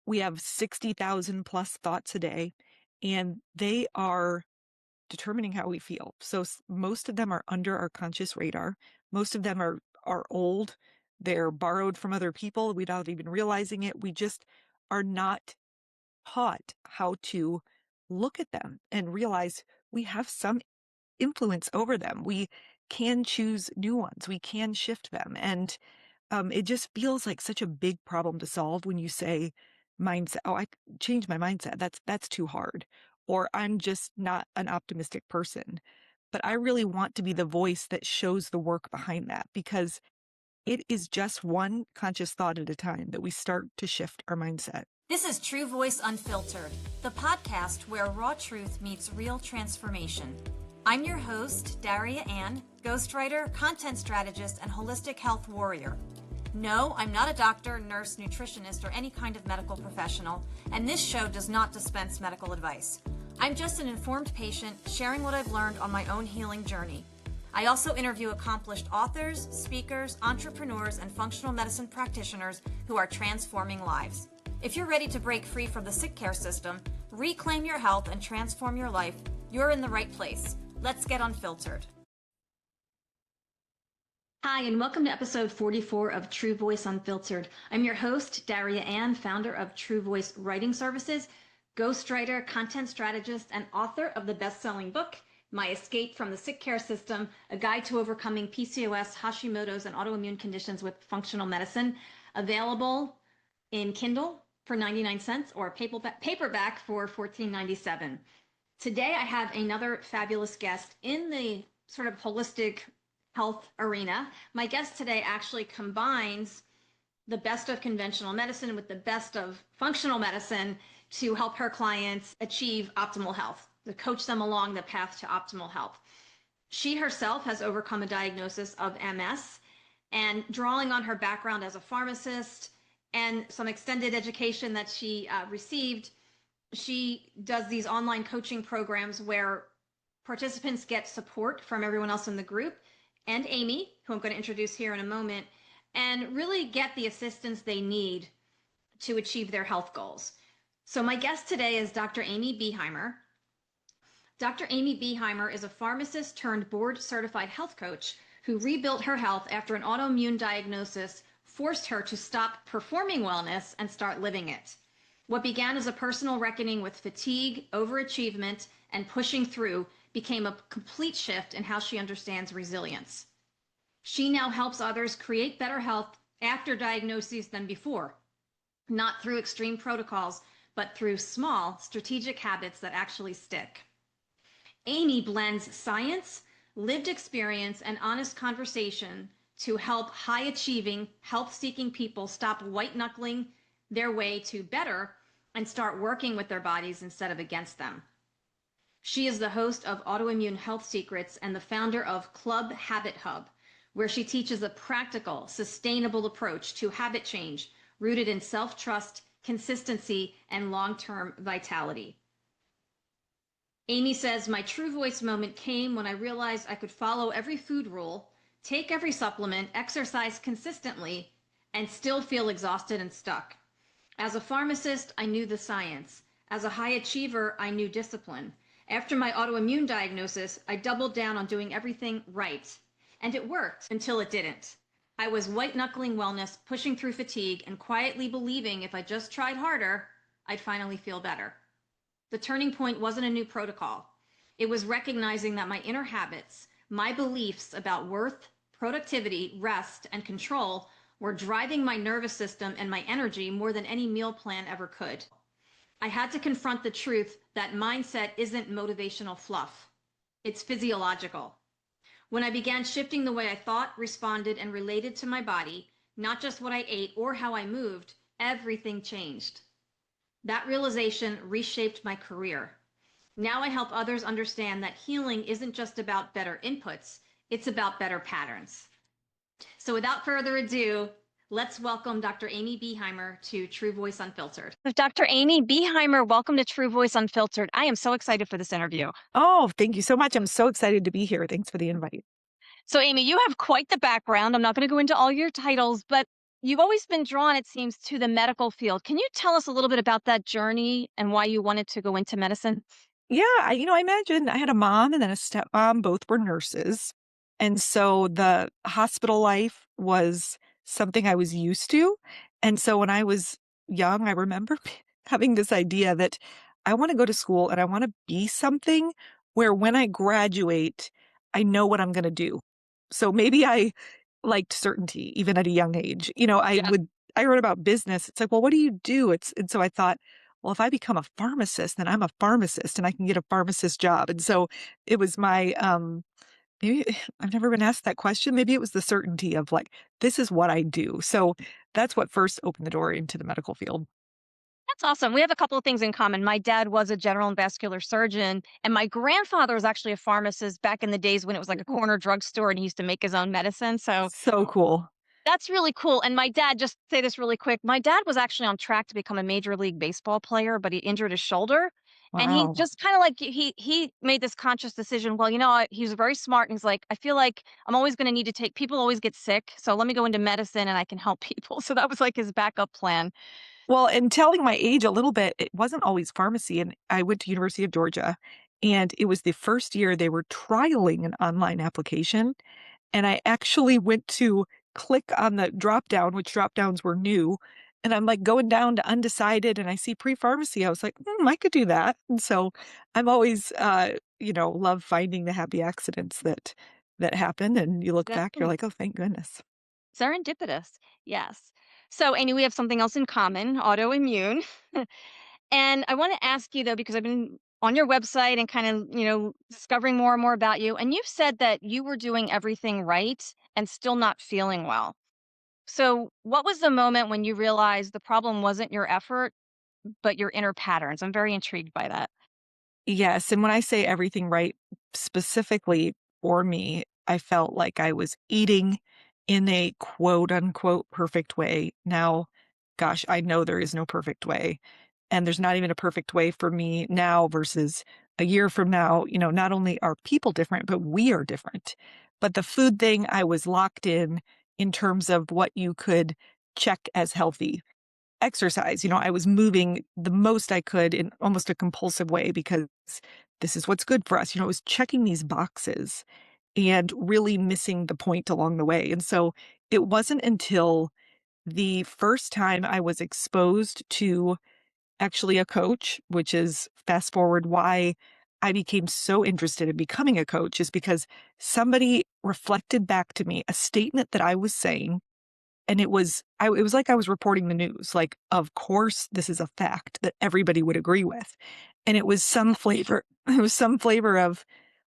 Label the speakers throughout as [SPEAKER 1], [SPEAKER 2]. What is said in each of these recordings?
[SPEAKER 1] We have 60,000 plus thoughts a day, and they are determining how we feel. So most of them are under our conscious radar. Most of them are old. They're borrowed from other people without even realizing it. We just are not taught how to look at them and realize we have some influence over them. We can choose new ones. We can shift them. And it just feels like such a big problem to solve when you say mindset. Oh, I changed my mindset. That's too hard. Or I'm just not an optimistic person. But I really want to be the voice that shows the work behind that, because it is just one conscious thought at a time that we start to shift our mindset.
[SPEAKER 2] This is True Voice Unfiltered, the podcast where raw truth meets real transformation. I'm your host, Daria Anne, ghostwriter, content strategist, and holistic health warrior. No, I'm not a doctor, nurse, nutritionist, or any kind of medical professional, and this show does not dispense medical advice. I'm just an informed patient sharing what I've learned on my own healing journey. I also interview accomplished authors, speakers, entrepreneurs, and functional medicine practitioners who are transforming lives. If you're ready to break free from the sick care system, reclaim your health, and transform your life, you're in the right place. Let's get unfiltered. Hi, and welcome to episode 44 of True Voice Unfiltered. I'm your host, Daria Anne, founder of True Voice Writing Services, ghostwriter, content strategist, and author of the best-selling book, My Escape from the Sick Care System, a guide to overcoming PCOS, Hashimoto's, and autoimmune conditions with functional medicine, available in Kindle for 99 cents or paperback for $14.97. Today, I have another fabulous guest in the sort of holistic health arena. My guest today actually combines the best of conventional medicine with the best of functional medicine to help her clients achieve optimal health, to coach them along the path to optimal health. She herself has overcome a diagnosis of MS, and drawing on her background as a pharmacist and some extended education that she received, she does these online coaching programs where participants get support from everyone else in the group and Amy, who I'm going to introduce here in a moment, and really get the assistance they need to achieve their health goals. So my guest today is Dr. Amy Behimer. Dr. Amy Behimer is a pharmacist-turned-board-certified health coach who rebuilt her health after an autoimmune diagnosis forced her to stop performing wellness and start living it. What began as a personal reckoning with fatigue, overachievement, and pushing through became a complete shift in how she understands resilience. She now helps others create better health after diagnoses than before, not through extreme protocols, but through small, strategic habits that actually stick. Amy blends science, lived experience, and honest conversation to help high-achieving, health-seeking people stop white-knuckling their way to better and start working with their bodies instead of against them. She is the host of Autoimmune Health Secrets and the founder of Club Habit Hub, where she teaches a practical, sustainable approach to habit change rooted in self-trust, consistency, and long-term vitality. Amy says, my true voice moment came when I realized I could follow every food rule, take every supplement, exercise consistently, and still feel exhausted and stuck. As a pharmacist, I knew the science. As a high achiever, I knew discipline. After my autoimmune diagnosis, I doubled down on doing everything right. And it worked until it didn't. I was white-knuckling wellness, pushing through fatigue, and quietly believing if I just tried harder, I'd finally feel better. The turning point wasn't a new protocol. It was recognizing that my inner habits, my beliefs about worth, productivity, rest, and control were driving my nervous system and my energy more than any meal plan ever could. I had to confront the truth that mindset isn't motivational fluff. It's physiological. When I began shifting the way I thought, responded, and related to my body, not just what I ate or how I moved, everything changed. That realization reshaped my career. Now I help others understand that healing isn't just about better inputs, it's about better patterns. So without further ado, let's welcome Dr. Amy Behimer to True Voice Unfiltered. Dr. Amy Behimer, welcome to True Voice Unfiltered. I am so excited for this interview.
[SPEAKER 1] Oh, thank you so much. I'm so excited to be here. Thanks for the invite.
[SPEAKER 2] So Amy, you have quite the background. I'm not going to go into all your titles, but you've always been drawn, it seems, to the medical field. Can you tell us a little bit about that journey and why you wanted to go into medicine?
[SPEAKER 1] Yeah, I imagine I had a mom and then a stepmom, both were nurses. And so the hospital life was something I was used to. And so when I was young, I remember having this idea that I want to go to school and I want to be something where when I graduate, I know what I'm going to do. So maybe I liked certainty even at a young age.
[SPEAKER 2] Yeah.
[SPEAKER 1] I wrote about business. It's like, well, what do you do? And so I thought, well, if I become a pharmacist, then I'm a pharmacist and I can get a pharmacist job. And so it was maybe I've never been asked that question. Maybe it was the certainty of like, this is what I do. So that's what first opened the door into the medical field.
[SPEAKER 2] That's awesome. We have a couple of things in common. My dad was a general and vascular surgeon, and my grandfather was actually a pharmacist back in the days when it was like a
[SPEAKER 1] Oh,
[SPEAKER 2] corner drugstore and he used to make his own medicine. So
[SPEAKER 1] so cool.
[SPEAKER 2] that's really cool. And my dad, just say this really quick, my dad was actually on track to become a major league baseball player, but he injured his shoulder. And he
[SPEAKER 1] Wow.
[SPEAKER 2] just kind of like he made this conscious decision. Well, he was very smart, and he's like, I feel like I'm always going to need to take people always get sick, so let me go into medicine and I can help people. So that was like his backup plan.
[SPEAKER 1] Well, and telling my age a little bit, it wasn't always pharmacy. And I went to University of Georgia, and it was the first year they were trialing an online application. And I actually went to click on the drop down, which drop downs were new. And I'm like going down to undecided and I see pre-pharmacy. I was like, I could do that. And so I'm always, love finding the happy accidents that happen. And you look back, you're
[SPEAKER 2] Exactly.
[SPEAKER 1] like, oh, thank goodness.
[SPEAKER 2] Serendipitous. Yes. So, Amy, we have something else in common, autoimmune. And I want to ask you though, because I've been on your website and kind of, discovering more and more about you. And you've said that you were doing everything right and still not feeling well. So, what was the moment when you realized the problem wasn't your effort, but your inner patterns? I'm very intrigued by that.
[SPEAKER 1] Yes, and when I say everything right, specifically for me, I felt like I was eating in a quote unquote perfect way. Now, gosh, I know there is no perfect way. And there's not even a perfect way for me now versus a year from now. Not only are people different, but we are different. But the food thing, I was locked in terms of what you could check as healthy exercise. I was moving the most I could in almost a compulsive way because this is what's good for us. It was checking these boxes and really missing the point along the way. And so it wasn't until the first time I was exposed to actually a coach, which is fast forward why I became so interested in becoming a coach, is because somebody reflected back to me a statement that I was saying, and it was like I was reporting the news, like, of course, this is a fact that everybody would agree with. And it was some flavor it was some flavor of,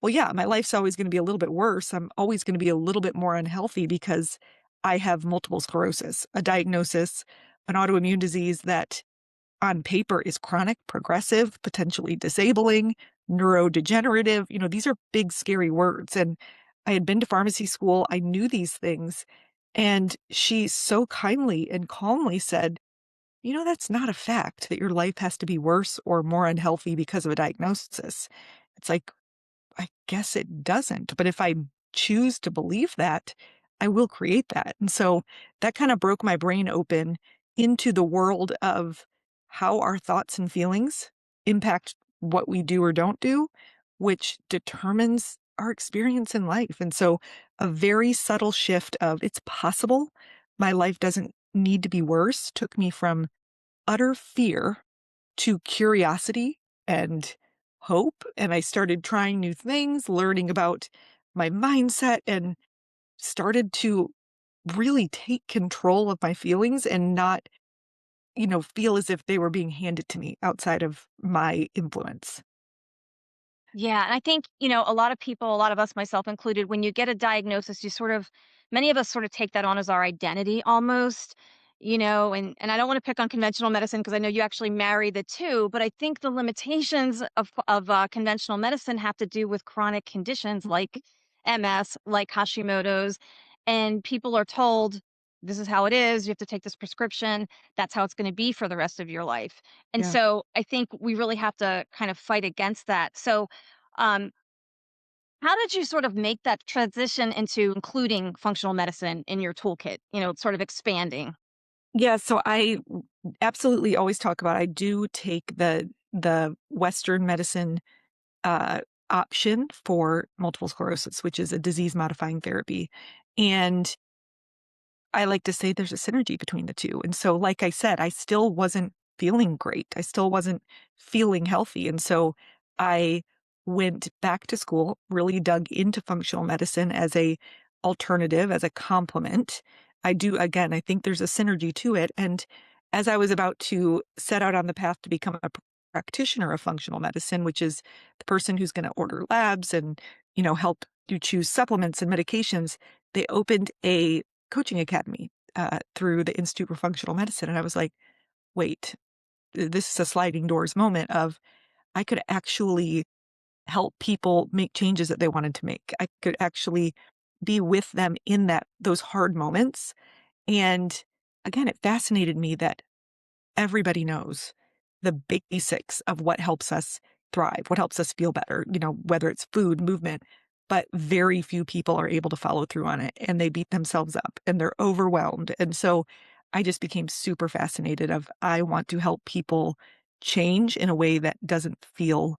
[SPEAKER 1] well, yeah, my life's always gonna be a little bit worse. I'm always gonna be a little bit more unhealthy because I have multiple sclerosis, a diagnosis, an autoimmune disease that on paper is chronic, progressive, potentially disabling, neurodegenerative. These are big, scary words. And I had been to pharmacy school. I knew these things. And she so kindly and calmly said, that's not a fact that your life has to be worse or more unhealthy because of a diagnosis. It's like, I guess it doesn't. But if I choose to believe that, I will create that. And so that kind of broke my brain open into the world of how our thoughts and feelings impact what we do or don't do, which determines our experience in life. And so a very subtle shift of it's possible my life doesn't need to be worse took me from utter fear to curiosity and hope. And I started trying new things, learning about my mindset, and started to really take control of my feelings and not, feel as if they were being handed to me outside of my influence.
[SPEAKER 2] Yeah, and I think, a lot of people, a lot of us, myself included, when you get a diagnosis, many of us sort of take that on as our identity almost, and I don't want to pick on conventional medicine because I know you actually marry the two, but I think the limitations of conventional medicine have to do with chronic conditions like MS, like Hashimoto's, and people are told this is how it is. You have to take this prescription. That's how it's going to be for the rest of your life. And
[SPEAKER 1] Yeah.
[SPEAKER 2] so I think we really have to kind of fight against that. So um, How did you sort of make that transition into including functional medicine in your toolkit, sort of expanding?
[SPEAKER 1] Yeah, so absolutely always talk about I do take the Western medicine uh, option for multiple sclerosis, which is a disease modifying therapy. And I like to say there's a synergy between the two. And so, like I said, I still wasn't feeling great. I still wasn't feeling healthy. And so I went back to school, really dug into functional medicine as a alternative, as a complement. I think there's a synergy to it. And as I was about to set out on the path to become a practitioner of functional medicine, which is the person who's going to order labs and, help you choose supplements and medications, they opened a coaching academy through the Institute for Functional Medicine. And I was like, wait, this is a sliding doors moment of I could actually help people make changes that they wanted to make. I could actually be with them in those hard moments. And again, it fascinated me that everybody knows the basics of what helps us thrive, what helps us feel better, whether it's food, movement, but very few people are able to follow through on it and they beat themselves up and they're overwhelmed. And so I just became super fascinated of I want to help people change in a way that doesn't feel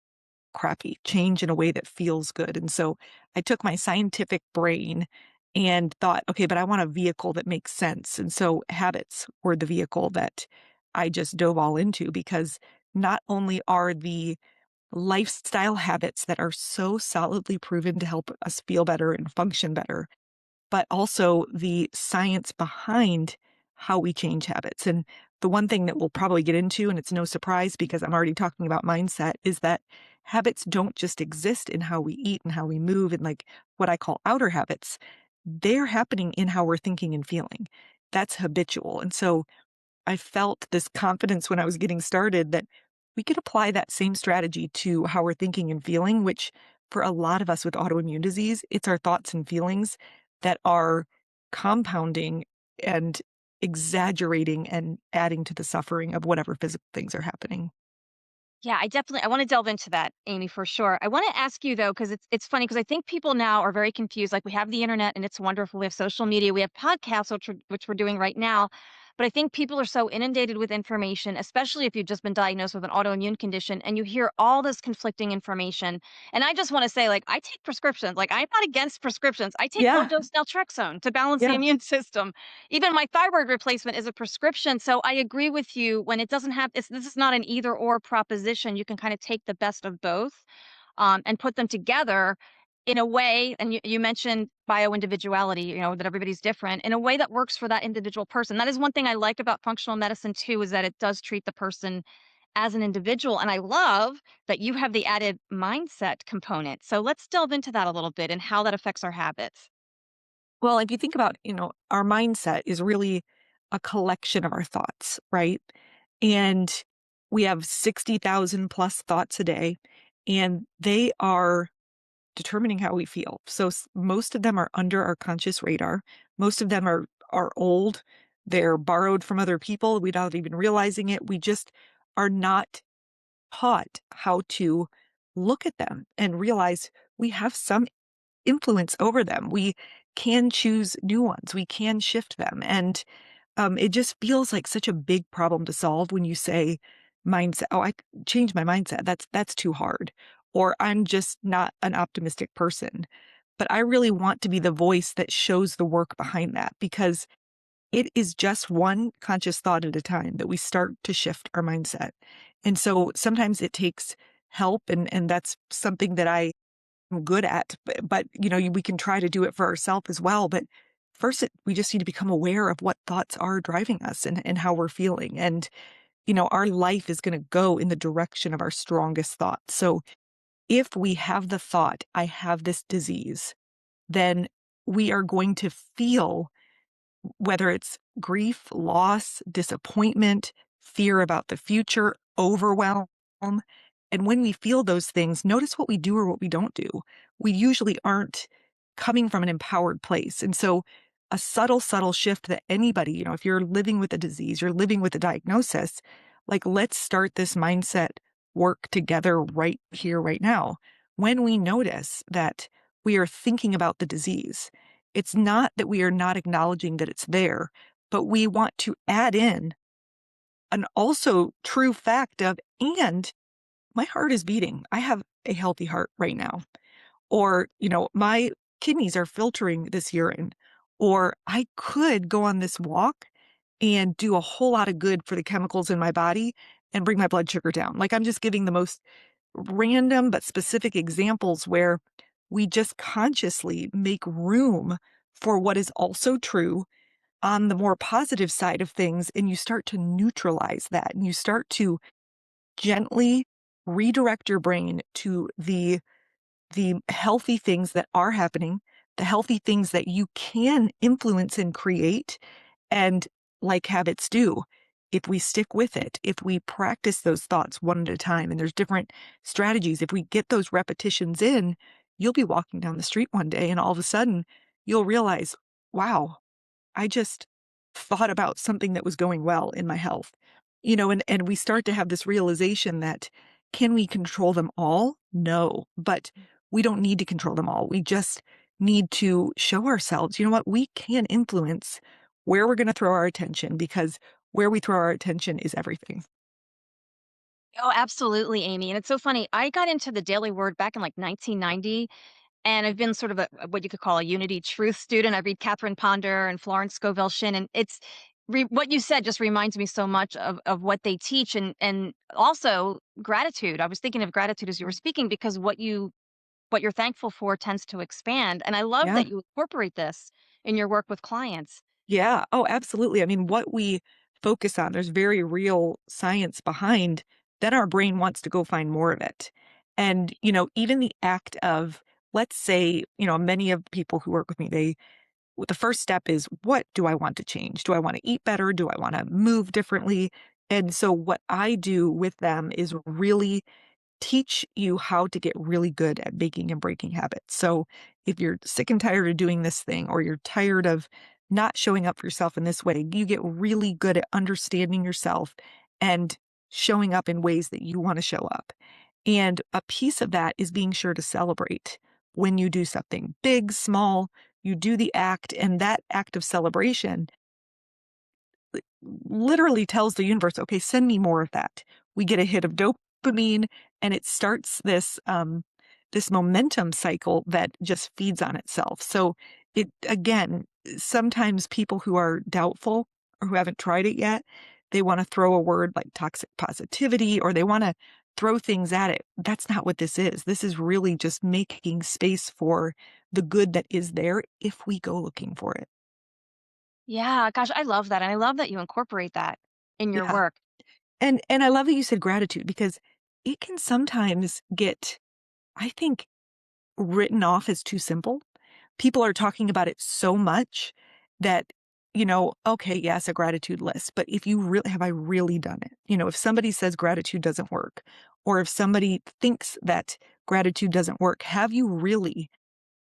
[SPEAKER 1] crappy, change in a way that feels good. And so I took my scientific brain and thought, okay, but I want a vehicle that makes sense. And so habits were the vehicle that I just dove all into because not only are the lifestyle habits that are so solidly proven to help us feel better and function better, but also the science behind how we change habits. And the one thing that we'll probably get into, and it's no surprise because I'm already talking about mindset, is that habits don't just exist in how we eat and how we move and like what I call outer habits. They're happening in how we're thinking and feeling. That's habitual. And so I felt this confidence when I was getting started that we could apply that same strategy to how we're thinking and feeling, which for a lot of us with autoimmune disease, it's our thoughts and feelings that are compounding and exaggerating and adding to the suffering of whatever physical things are happening.
[SPEAKER 2] Yeah, I want to delve into that, Amy, for sure. I want to ask you though, because it's funny because I think people now are very confused. Like we have the internet and it's wonderful. We have social media, we have podcasts, which we're doing right now. But I think people are so inundated with information, especially if you've just been diagnosed with an autoimmune condition and you hear all this conflicting information. And I just want to say, like, I take prescriptions. Like, I'm not against prescriptions. I take low
[SPEAKER 1] Yeah.
[SPEAKER 2] dose naltrexone to balance the
[SPEAKER 1] Yeah.
[SPEAKER 2] immune system. Even my thyroid replacement is a prescription. So I agree with you when it doesn't have this is not an either or proposition. You can kind of take the best of both and put them together in a way. And you mentioned bioindividuality, that everybody's different in a way that works for that individual person. That is one thing I like about functional medicine too, is that it does treat the person as an individual. And I love that you have the added mindset component. So let's delve into that a little bit and how that affects our habits.
[SPEAKER 1] Well, if you think about, our mindset is really a collection of our thoughts, right? And we have 60,000 plus thoughts a day, and they are determining how we feel. So most of them are under our conscious radar. Most of them are old. They're borrowed from other people without even realizing it. We just are not taught how to look at them and realize we have some influence over them. We can choose new ones. We can shift them. And it just feels like such a big problem to solve when you say mindset. Oh, change my mindset. That's too hard. Or I'm just not an optimistic person. But I really want to be the voice that shows the work behind that because it is just one conscious thought at a time that we start to shift our mindset. And so sometimes it takes help and that's something that I'm good at, but we can try to do it for ourselves as well. But first, we just need to become aware of what thoughts are driving us and how we're feeling. And, our life is going to go in the direction of our strongest thoughts. So if we have the thought, I have this disease, then we are going to feel whether it's grief, loss, disappointment, fear about the future, overwhelm. And when we feel those things, notice what we do or what we don't do. We usually aren't coming from an empowered place. And so, a subtle shift that anybody, if you're living with a disease, you're living with a diagnosis, like let's start this mindset work together right here, right now. When we notice that we are thinking about the disease. It's not that we are not acknowledging that it's there, but we want to add in an also true fact of, and my heart is beating. I have a healthy heart right now. Or, my kidneys are filtering this urine. Or I could go on this walk and do a whole lot of good for the chemicals in my body and bring my blood sugar down. Like, I'm just giving the most random but specific examples where we just consciously make room for what is also true on the more positive side of things. And you start to neutralize that and you start to gently redirect your brain to the healthy things that are happening, the healthy things that you can influence and create. And like habits do, if we stick with it, if we practice those thoughts one at a time, and there's different strategies, if we get those repetitions in, you'll be walking down the street one day and all of a sudden you'll realize, wow, I just thought about something that was going well in my health. And we start to have this realization that, can we control them all? No, but we don't need to control them all. We just need to show ourselves, you know what, we can influence where we're going to throw our attention, because where we throw our attention is everything.
[SPEAKER 3] Oh, absolutely, Amy. And it's so funny. I got into the Daily Word back in like 1990, and I've been sort of what you could call a Unity Truth student. I read Catherine Ponder and Florence Scovel Shinn, and what you said just reminds me so much of what they teach, and also gratitude. I was thinking of gratitude as you were speaking because what you're thankful for tends to expand, and I love
[SPEAKER 1] Yeah.
[SPEAKER 3] that you incorporate this in your work with clients.
[SPEAKER 1] Yeah. Oh, absolutely. I mean, what we focus on, there's very real science behind, then our brain wants to go find more of it. And, even the act of, let's say, many of the people who work with me, the first step is, what do I want to change? Do I want to eat better? Do I want to move differently? And so what I do with them is really teach you how to get really good at making and breaking habits. So if you're sick and tired of doing this thing, or you're tired of not showing up for yourself in this way, you get really good at understanding yourself and showing up in ways that you want to show up. And a piece of that is being sure to celebrate when you do something big, small, you do the act, and that act of celebration literally tells the universe, okay, send me more of that. We get a hit of dopamine, and it starts this momentum cycle that just feeds on itself. So it, again, sometimes people who are doubtful or who haven't tried it yet, they want to throw a word like toxic positivity, or they want to throw things at it. That's not what this is. This is really just making space for the good that is there if we go looking for it.
[SPEAKER 3] Yeah, gosh, I love that, and I love that you incorporate that in your
[SPEAKER 1] Yeah.
[SPEAKER 3] work.
[SPEAKER 1] And I love that you said gratitude, because it can sometimes get, I think, written off as too simple. People are talking about it so much that, okay, yes, a gratitude list, but if you really have, I really done it? If somebody says gratitude doesn't work, or if somebody thinks that gratitude doesn't work, have you really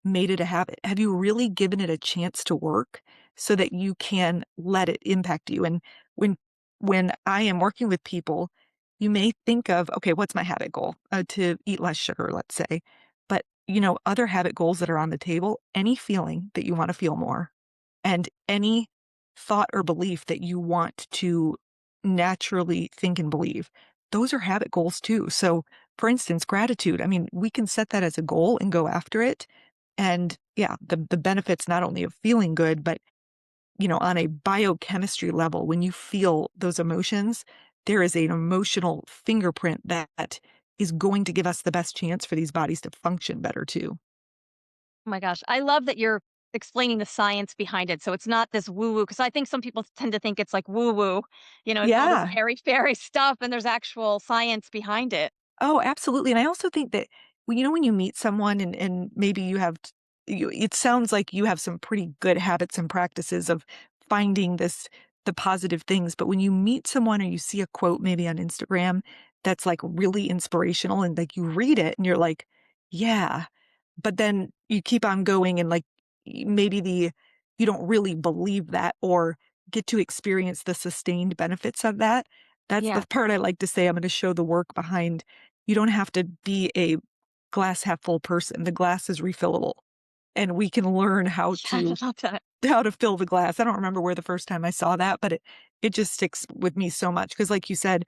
[SPEAKER 1] made it a habit? Have you really given it a chance to work so that you can let it impact you? And when when I am working with people, you may think of, okay, what's my habit goal? To eat less sugar, let's say. But, other habit goals that are on the table, any feeling that you want to feel more, and any thought or belief that you want to naturally think and believe, those are habit goals too. So, for instance, gratitude, I mean, we can set that as a goal and go after it. And yeah, the benefits not only of feeling good, but, on a biochemistry level, when you feel those emotions, there is an emotional fingerprint that is going to give us the best chance for these bodies to function better too.
[SPEAKER 3] Oh my gosh, I love that you're explaining the science behind it, so it's not this woo-woo. Because I think some people tend to think it's like woo-woo, it's all this
[SPEAKER 1] Yeah.
[SPEAKER 3] airy-fairy stuff, and there's actual science behind it.
[SPEAKER 1] Oh, absolutely. And I also think that, when you meet someone, and maybe you have, it sounds like you have some pretty good habits and practices of finding the positive things. But when you meet someone, or you see a quote maybe on Instagram that's like really inspirational, and like you read it and you're like, yeah, but then you keep on going, and like maybe you don't really believe that, or get to experience the sustained benefits of that. That's the
[SPEAKER 3] Yeah.
[SPEAKER 1] part I like to say, I'm going to show the work behind. You don't have to be a glass half full person. The glass is refillable. and we can learn
[SPEAKER 3] Yeah, I love that.
[SPEAKER 1] how to fill the glass. I don't remember where the first time I saw that, but it just sticks with me so much because, like you said,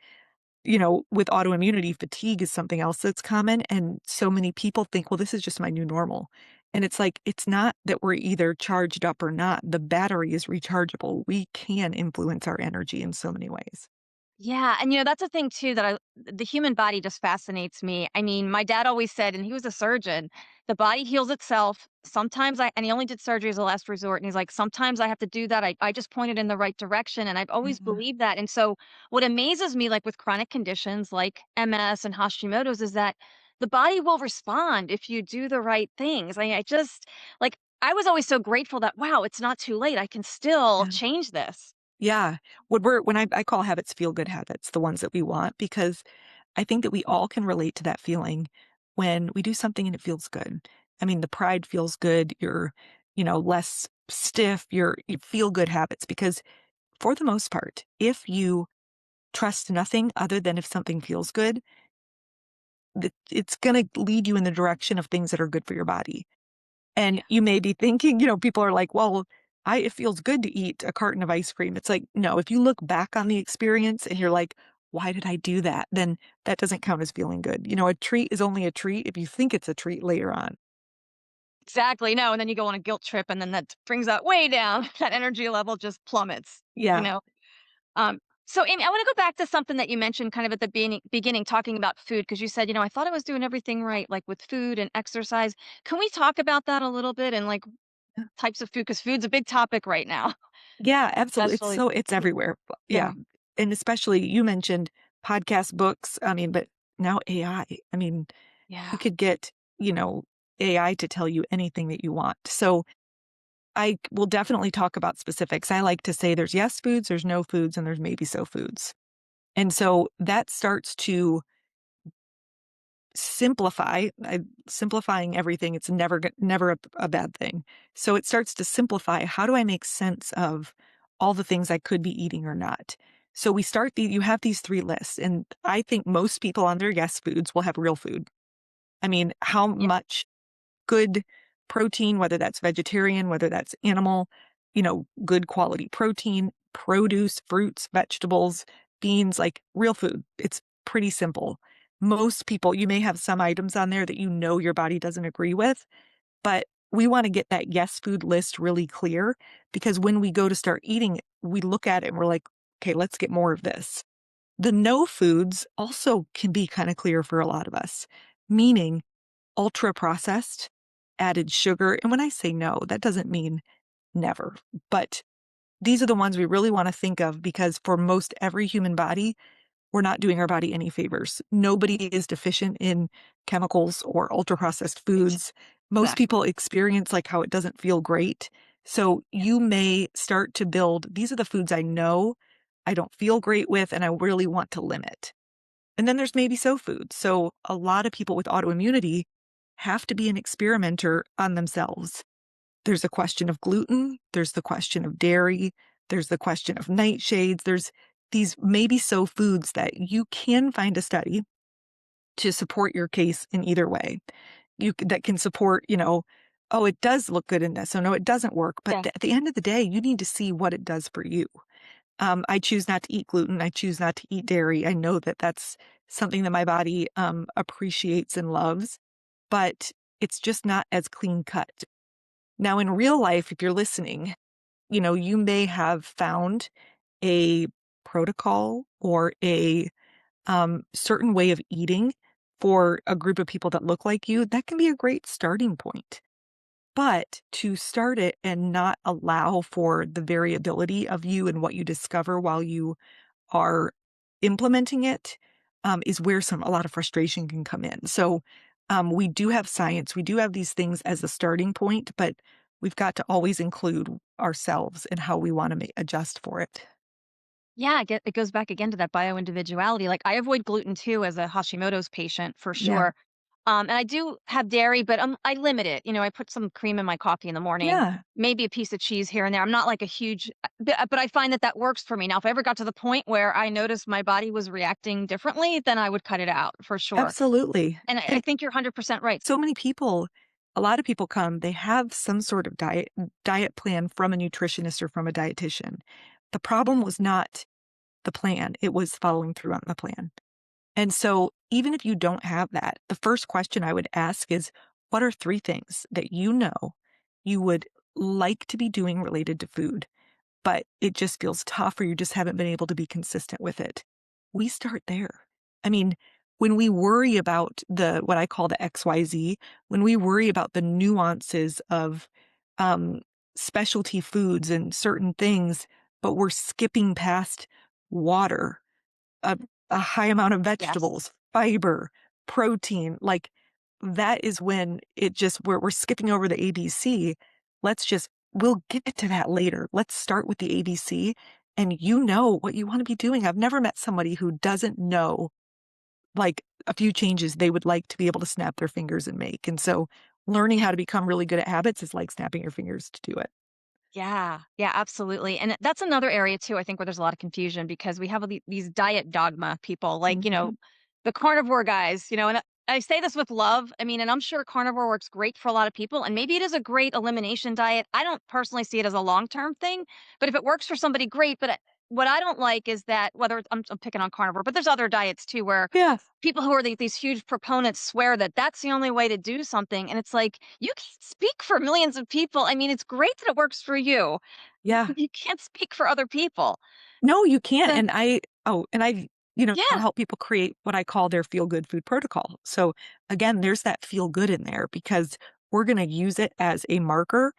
[SPEAKER 1] with autoimmunity, fatigue is something else that's common, and so many people think, "Well, this is just my new normal." And it's like, it's not that we're either charged up or not. The battery is rechargeable. We can influence our energy in so many ways.
[SPEAKER 3] Yeah, and that's a thing too that the human body just fascinates me. I mean, my dad always said, and he was a surgeon, the body heals itself. Sometimes and he only did surgery as a last resort. And he's like, sometimes I have to do that. I just pointed in the right direction. And I've always
[SPEAKER 1] Yeah.
[SPEAKER 3] believed that. And so what amazes me, like with chronic conditions like MS and Hashimoto's, is that the body will respond if you do the right things. I just like, I was always so grateful that, wow, it's not too late. I can still
[SPEAKER 1] Yeah.
[SPEAKER 3] change this.
[SPEAKER 1] Yeah. When I call habits feel good habits, the ones that we want, because I think that we all can relate to that feeling when we do something and it feels good. I mean, the pride feels good. You're, less stiff. You feel good habits because for the most part, if you trust nothing other than if something feels good, it's going to lead you in the direction of things that are good for your body. And
[SPEAKER 3] Yeah.
[SPEAKER 1] you may be thinking, people are like, well, it feels good to eat a carton of ice cream. It's like, no, if you look back on the experience and you're like, why did I do that? Then that doesn't count as feeling good. A treat is only a treat if you think it's a treat later on.
[SPEAKER 3] Exactly, no, and then you go on a guilt trip, and then that brings that way down. That energy level just plummets, you
[SPEAKER 1] Yeah.
[SPEAKER 3] know? Um, so, Amy, I wanna go back to something that you mentioned kind of at the beginning talking about food, because you said, "I thought I was doing everything right, like, with food and exercise." Can we talk about that a little bit and, like, types of food? Because food's a big topic right now,
[SPEAKER 1] Yeah, absolutely.
[SPEAKER 3] especially
[SPEAKER 1] It's
[SPEAKER 3] y
[SPEAKER 1] everywhere.
[SPEAKER 3] yeah,
[SPEAKER 1] Yeah. And especially you mentioned podcast books. I mean, but now AI. I mean, you
[SPEAKER 3] yeah,
[SPEAKER 1] could get, you know, AI to tell you anything that you want. So I will definitely talk about specifics. I like to say there's yes foods, there's no foods, and there's maybe so foods. And so that starts to simplify. Simplifying everything, it's never a bad thing. So it starts to simplify. How do I make sense of all the things I could be eating or not? So you have these three lists, and I think most people on their yes foods will have real food. I mean, how
[SPEAKER 3] yeah,
[SPEAKER 1] much good protein, whether that's vegetarian, whether that's animal, good quality protein, produce, fruits, vegetables, beans, like real food. It's pretty simple. Most people, you may have some items on there that your body doesn't agree with, but we want to get that yes food list really clear because when we go to start eating it, we look at it and we're like, okay, let's get more of this. The no foods also can be kind of clear for a lot of us, meaning ultra processed, added sugar. And when I say no, that doesn't mean never, but these are the ones we really want to think of because for most every human body, we're not doing our body any favors. Nobody is deficient in chemicals or ultra processed foods. Most
[SPEAKER 3] exactly,
[SPEAKER 1] people experience like how it doesn't feel great. So
[SPEAKER 3] yeah,
[SPEAKER 1] you may start to build, these are the foods I know I don't feel great with and I really want to limit. And then there's maybe so foods. So a lot of people with autoimmunity have to be an experimenter on themselves. There's a question of gluten, there's the question of dairy, there's the question of nightshades, there's these maybe so foods that you can find a study to support your case in either way. That can support, oh, it does look good in this. So no, it doesn't work. But
[SPEAKER 3] yeah,
[SPEAKER 1] at the end of the day, you need to see what it does for you. I choose not to eat gluten. I choose not to eat dairy. I know that that's something that my body appreciates and loves, but it's just not as clean cut. Now, in real life, if you're listening, you may have found a protocol or a certain way of eating for a group of people that look like you. That can be a great starting point. But to start it and not allow for the variability of you and what you discover while you are implementing it, is where a lot of frustration can come in. So we do have science, we do have these things as a starting point, but we've got to always include ourselves and how we want to adjust for it.
[SPEAKER 3] yeah. It goes back again to that bio individuality. Like, I avoid gluten too as a Hashimoto's patient for
[SPEAKER 1] Yeah.
[SPEAKER 3] sure. And I do have dairy, but I limit it. I put some cream in my coffee in the morning,
[SPEAKER 1] Yeah.
[SPEAKER 3] maybe a piece of cheese here and there. I'm not like a huge, but I find that that works for me. Now, if I ever got to the point where I noticed my body was reacting differently, then I would cut it out for sure.
[SPEAKER 1] Absolutely.
[SPEAKER 3] And I
[SPEAKER 1] And
[SPEAKER 3] think you're 100% right.
[SPEAKER 1] so many people, a lot of people come, they have some sort of diet plan from a nutritionist or from a dietitian. The problem was not the plan, it was following through on the plan. And so even if you don't have that, the first question I would ask is, what are 3 things that you know you would like to be doing related to food, but it just feels tough or you just haven't been able to be consistent with it? We start there. I mean, when we worry about the what I call the XYZ, when we worry about the nuances of um, specialty foods and certain things, but we're skipping past water, a, a high amount of
[SPEAKER 3] Yes.
[SPEAKER 1] vegetables, fiber, protein, like that is when it just we're skipping over the ABC. We'll get to that later. Let's start with the ABC and you know what you want to be doing. I've never met somebody who doesn't know like a few changes they would like to be able to snap their fingers and make. And so learning how to become really good at habits is like snapping your fingers to do it.
[SPEAKER 3] Yeah, yeah, absolutely. And that's another area too, I think, where there's a lot of confusion because we have all these diet dogma people, like,
[SPEAKER 1] Mhm.
[SPEAKER 3] the carnivore guys, and I say this with love. I mean, and I'm sure carnivore works great for a lot of people, and maybe it is a great elimination diet. I don't personally see it as a long-term thing, but if it works for somebody, great. But what I don't like is that whether I'm picking on carnivore, but there's other diets too where
[SPEAKER 1] Yeah.
[SPEAKER 3] people who are these huge proponents swear that that's the only way to do something, and it's like, you can't speak for millions of people. I mean, it's great that it works for you.
[SPEAKER 1] Yeah.
[SPEAKER 3] You can't speak for other people.
[SPEAKER 1] No, you can't,
[SPEAKER 3] Uh,
[SPEAKER 1] and I
[SPEAKER 3] yeah.
[SPEAKER 1] help people create what I call their feel-good food protocol. So, again, there's that feel good in there because we're gonna use it as a marker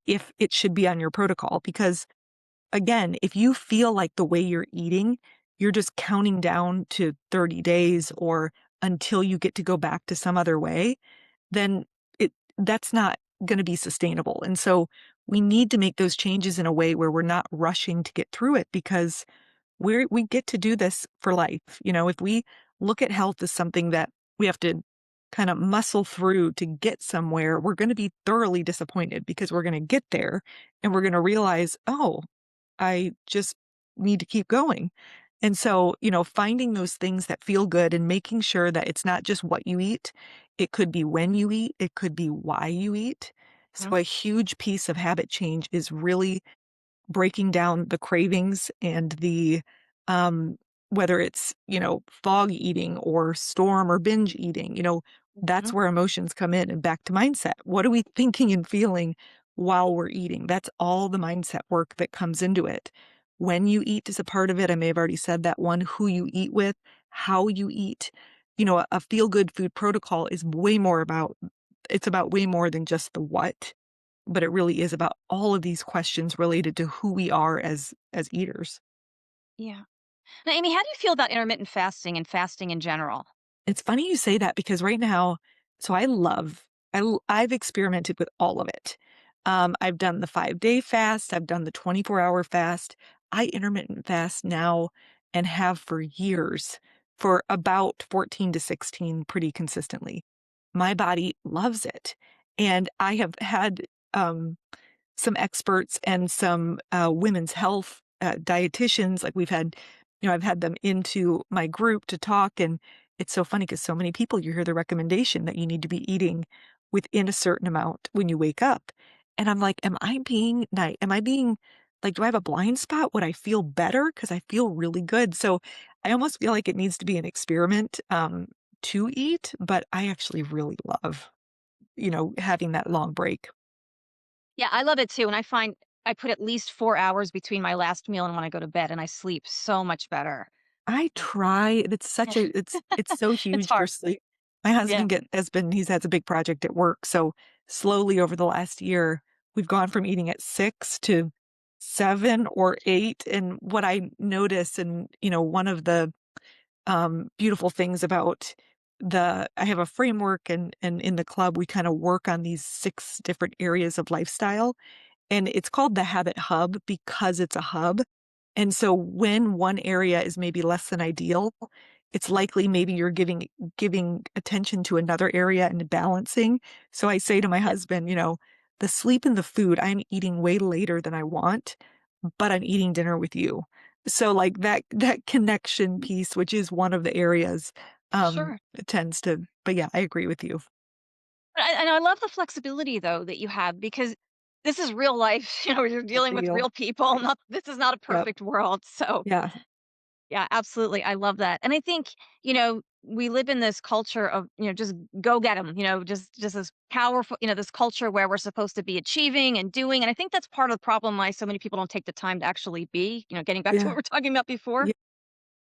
[SPEAKER 1] if it should be on your protocol because, again, if you feel like the way you're eating, you're just counting down to 30 days or until you get to go back to some other way, then that's not gonna be sustainable, and so we need to make those changes in a way where we're not rushing to get through it because we get to do this for life. If we look at health as something that we have to kind of muscle through to get somewhere, we're going to be thoroughly disappointed because we're going to get there and we're going to realize, oh, I just need to keep going. And so, finding those things that feel good and making sure that it's not just what you eat, it could be when you eat, it could be why you eat. So,
[SPEAKER 3] Mhm,
[SPEAKER 1] a huge piece of habit change is really breaking down the cravings and um, whether it's, fog eating or storm or binge eating, that's
[SPEAKER 3] mhm.
[SPEAKER 1] where emotions come in and back to mindset. What are we thinking and feeling while we're eating? That's all the mindset work that comes into it. When you eat is a part of it. I may have already said that one, who you eat with, how you eat. A feel good food protocol is it's about way more than just the what, but it really is about all of these questions related to who we are as eaters.
[SPEAKER 3] Yeah. Now, Amy, how do you feel about intermittent fasting and fasting in general?
[SPEAKER 1] It's funny you say that because right now, so I've experimented with all of it. I've done the 5-day fast, I've done the 24-hour fast. I intermittent fast now and have for years, for about 14 to 16 pretty consistently. My body loves it. And I have had some experts and some women's health dietitians. Like I've had them into my group to talk. And it's so funny because so many people, you hear the recommendation that you need to be eating within a certain amount when you wake up. And I'm like, am I being like, do I have a blind spot? Would I feel better? Because I feel really good. So I almost feel like it needs to be an experiment to eat, but I actually really love, having that long break.
[SPEAKER 3] Yeah, I love it too. And I find I put at least 4 hours between my last meal and when I go to bed, and I sleep so much better.
[SPEAKER 1] I try, it's so
[SPEAKER 3] It's
[SPEAKER 1] huge for
[SPEAKER 3] hard.
[SPEAKER 1] sleep. My
[SPEAKER 3] Yeah.
[SPEAKER 1] he's has a big project at work, so slowly over the last year, we've gone from eating at 6 to 7 or 8, and what I notice and, one of the, beautiful things about I have a framework and in the club, we kinda work on these 6 different areas of lifestyle, and it's called the Habit Hub because it's a hub. And so when one area is maybe less than ideal, it's likely maybe you're giving attention to another area and balancing. So I say to my husband, the sleep and the food, I'm eating way later than I want, but I'm eating dinner with you. So like that connection piece, which is one of the areas,
[SPEAKER 3] Sure.
[SPEAKER 1] it tends to, but yeah, I agree with you.
[SPEAKER 3] And I love the flexibility though that you have because this is real life, you're
[SPEAKER 1] That's
[SPEAKER 3] dealing with
[SPEAKER 1] real.
[SPEAKER 3] real people, not this is not a
[SPEAKER 1] Yep.
[SPEAKER 3] perfect world. So,
[SPEAKER 1] Yeah.
[SPEAKER 3] yeah, absolutely. I love that. And I think, we live in this culture of, just go get them, just this powerful, this culture where we're supposed to be achieving and doing. And I think that's part of the problem why so many people don't take the time to actually be, getting back to what
[SPEAKER 1] Yeah.
[SPEAKER 3] we're talking about before.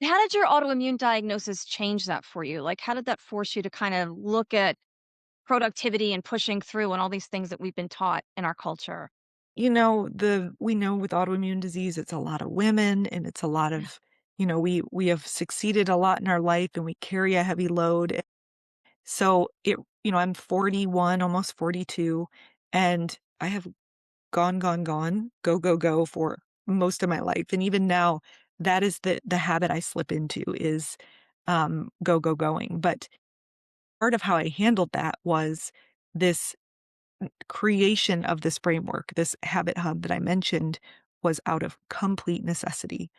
[SPEAKER 1] Yeah.
[SPEAKER 3] How did your autoimmune diagnosis change that for you? Like, how did that force you to kind of look at productivity and pushing through and all these things that we've been taught in our culture?
[SPEAKER 1] We know with autoimmune disease, it's a lot of women and it's a lot
[SPEAKER 3] Yeah.
[SPEAKER 1] of, we have succeeded a lot in our life and we carry a heavy load. So I'm 41, almost 42, and I have gone, gone, gone, go, go, go for most of my life. And even now, that is the habit I slip into is go, go, going. But part of how I handled that was this creation of this framework, this habit hub that I mentioned was out of complete necessity.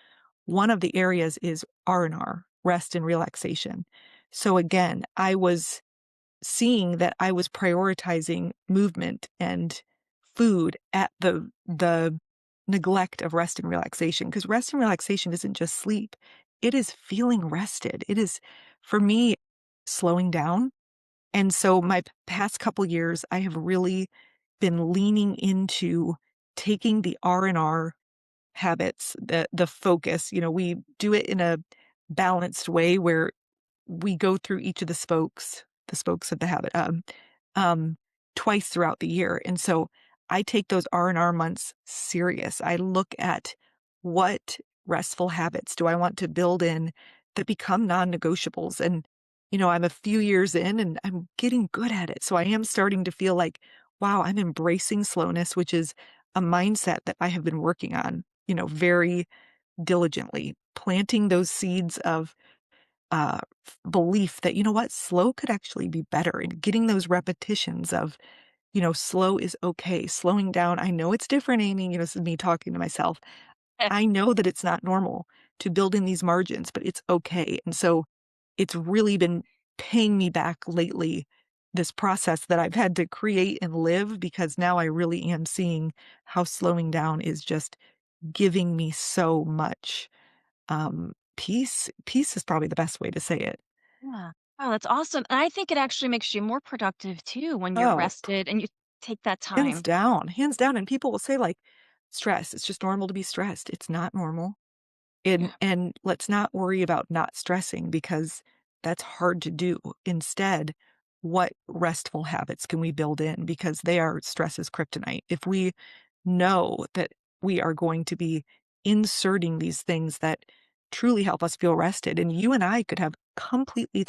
[SPEAKER 1] One of the areas is R&R, rest and relaxation. So again, I was seeing that I was prioritizing movement and food at the neglect of rest and relaxation, because rest and relaxation isn't just sleep. It is feeling rested. It is, for me, slowing down. And so my past couple years, I have really been leaning into taking the R&R habits, the focus. We do it in a balanced way where we go through each of the spokes of the habit, um, twice throughout the year. And so I take those R&R months serious. I look at what restful habits do I want to build in that become non-negotiables. And, I'm a few years in and I'm getting good at it. So I am starting to feel like, wow, I'm embracing slowness, which is a mindset that I have been working on, very diligently, planting those seeds of belief that, you know what, slow could actually be better, and getting those repetitions of, slow is okay. Slowing down. I know it's different, Amy. This is me talking to myself. I know that it's not normal to build in these margins, but it's okay. And so it's really been paying me back lately, this process that I've had to create and live, because now I really am seeing how slowing down is just giving me so much peace. Peace is probably the best way to say it.
[SPEAKER 3] Yeah. Oh, that's awesome. And I think it actually makes you more productive too when you're
[SPEAKER 1] Oh,
[SPEAKER 3] rested and you take that
[SPEAKER 1] hands
[SPEAKER 3] time.
[SPEAKER 1] down, hands down. And people will say, like, stress, it's just normal to be stressed. It's not normal. And
[SPEAKER 3] Yeah.
[SPEAKER 1] and let's not worry about not stressing, because that's hard to do. Instead, what restful habits can we build in? Because they are stress's kryptonite. If we know that we are going to be inserting these things that truly help us feel rested, and you and I could have completely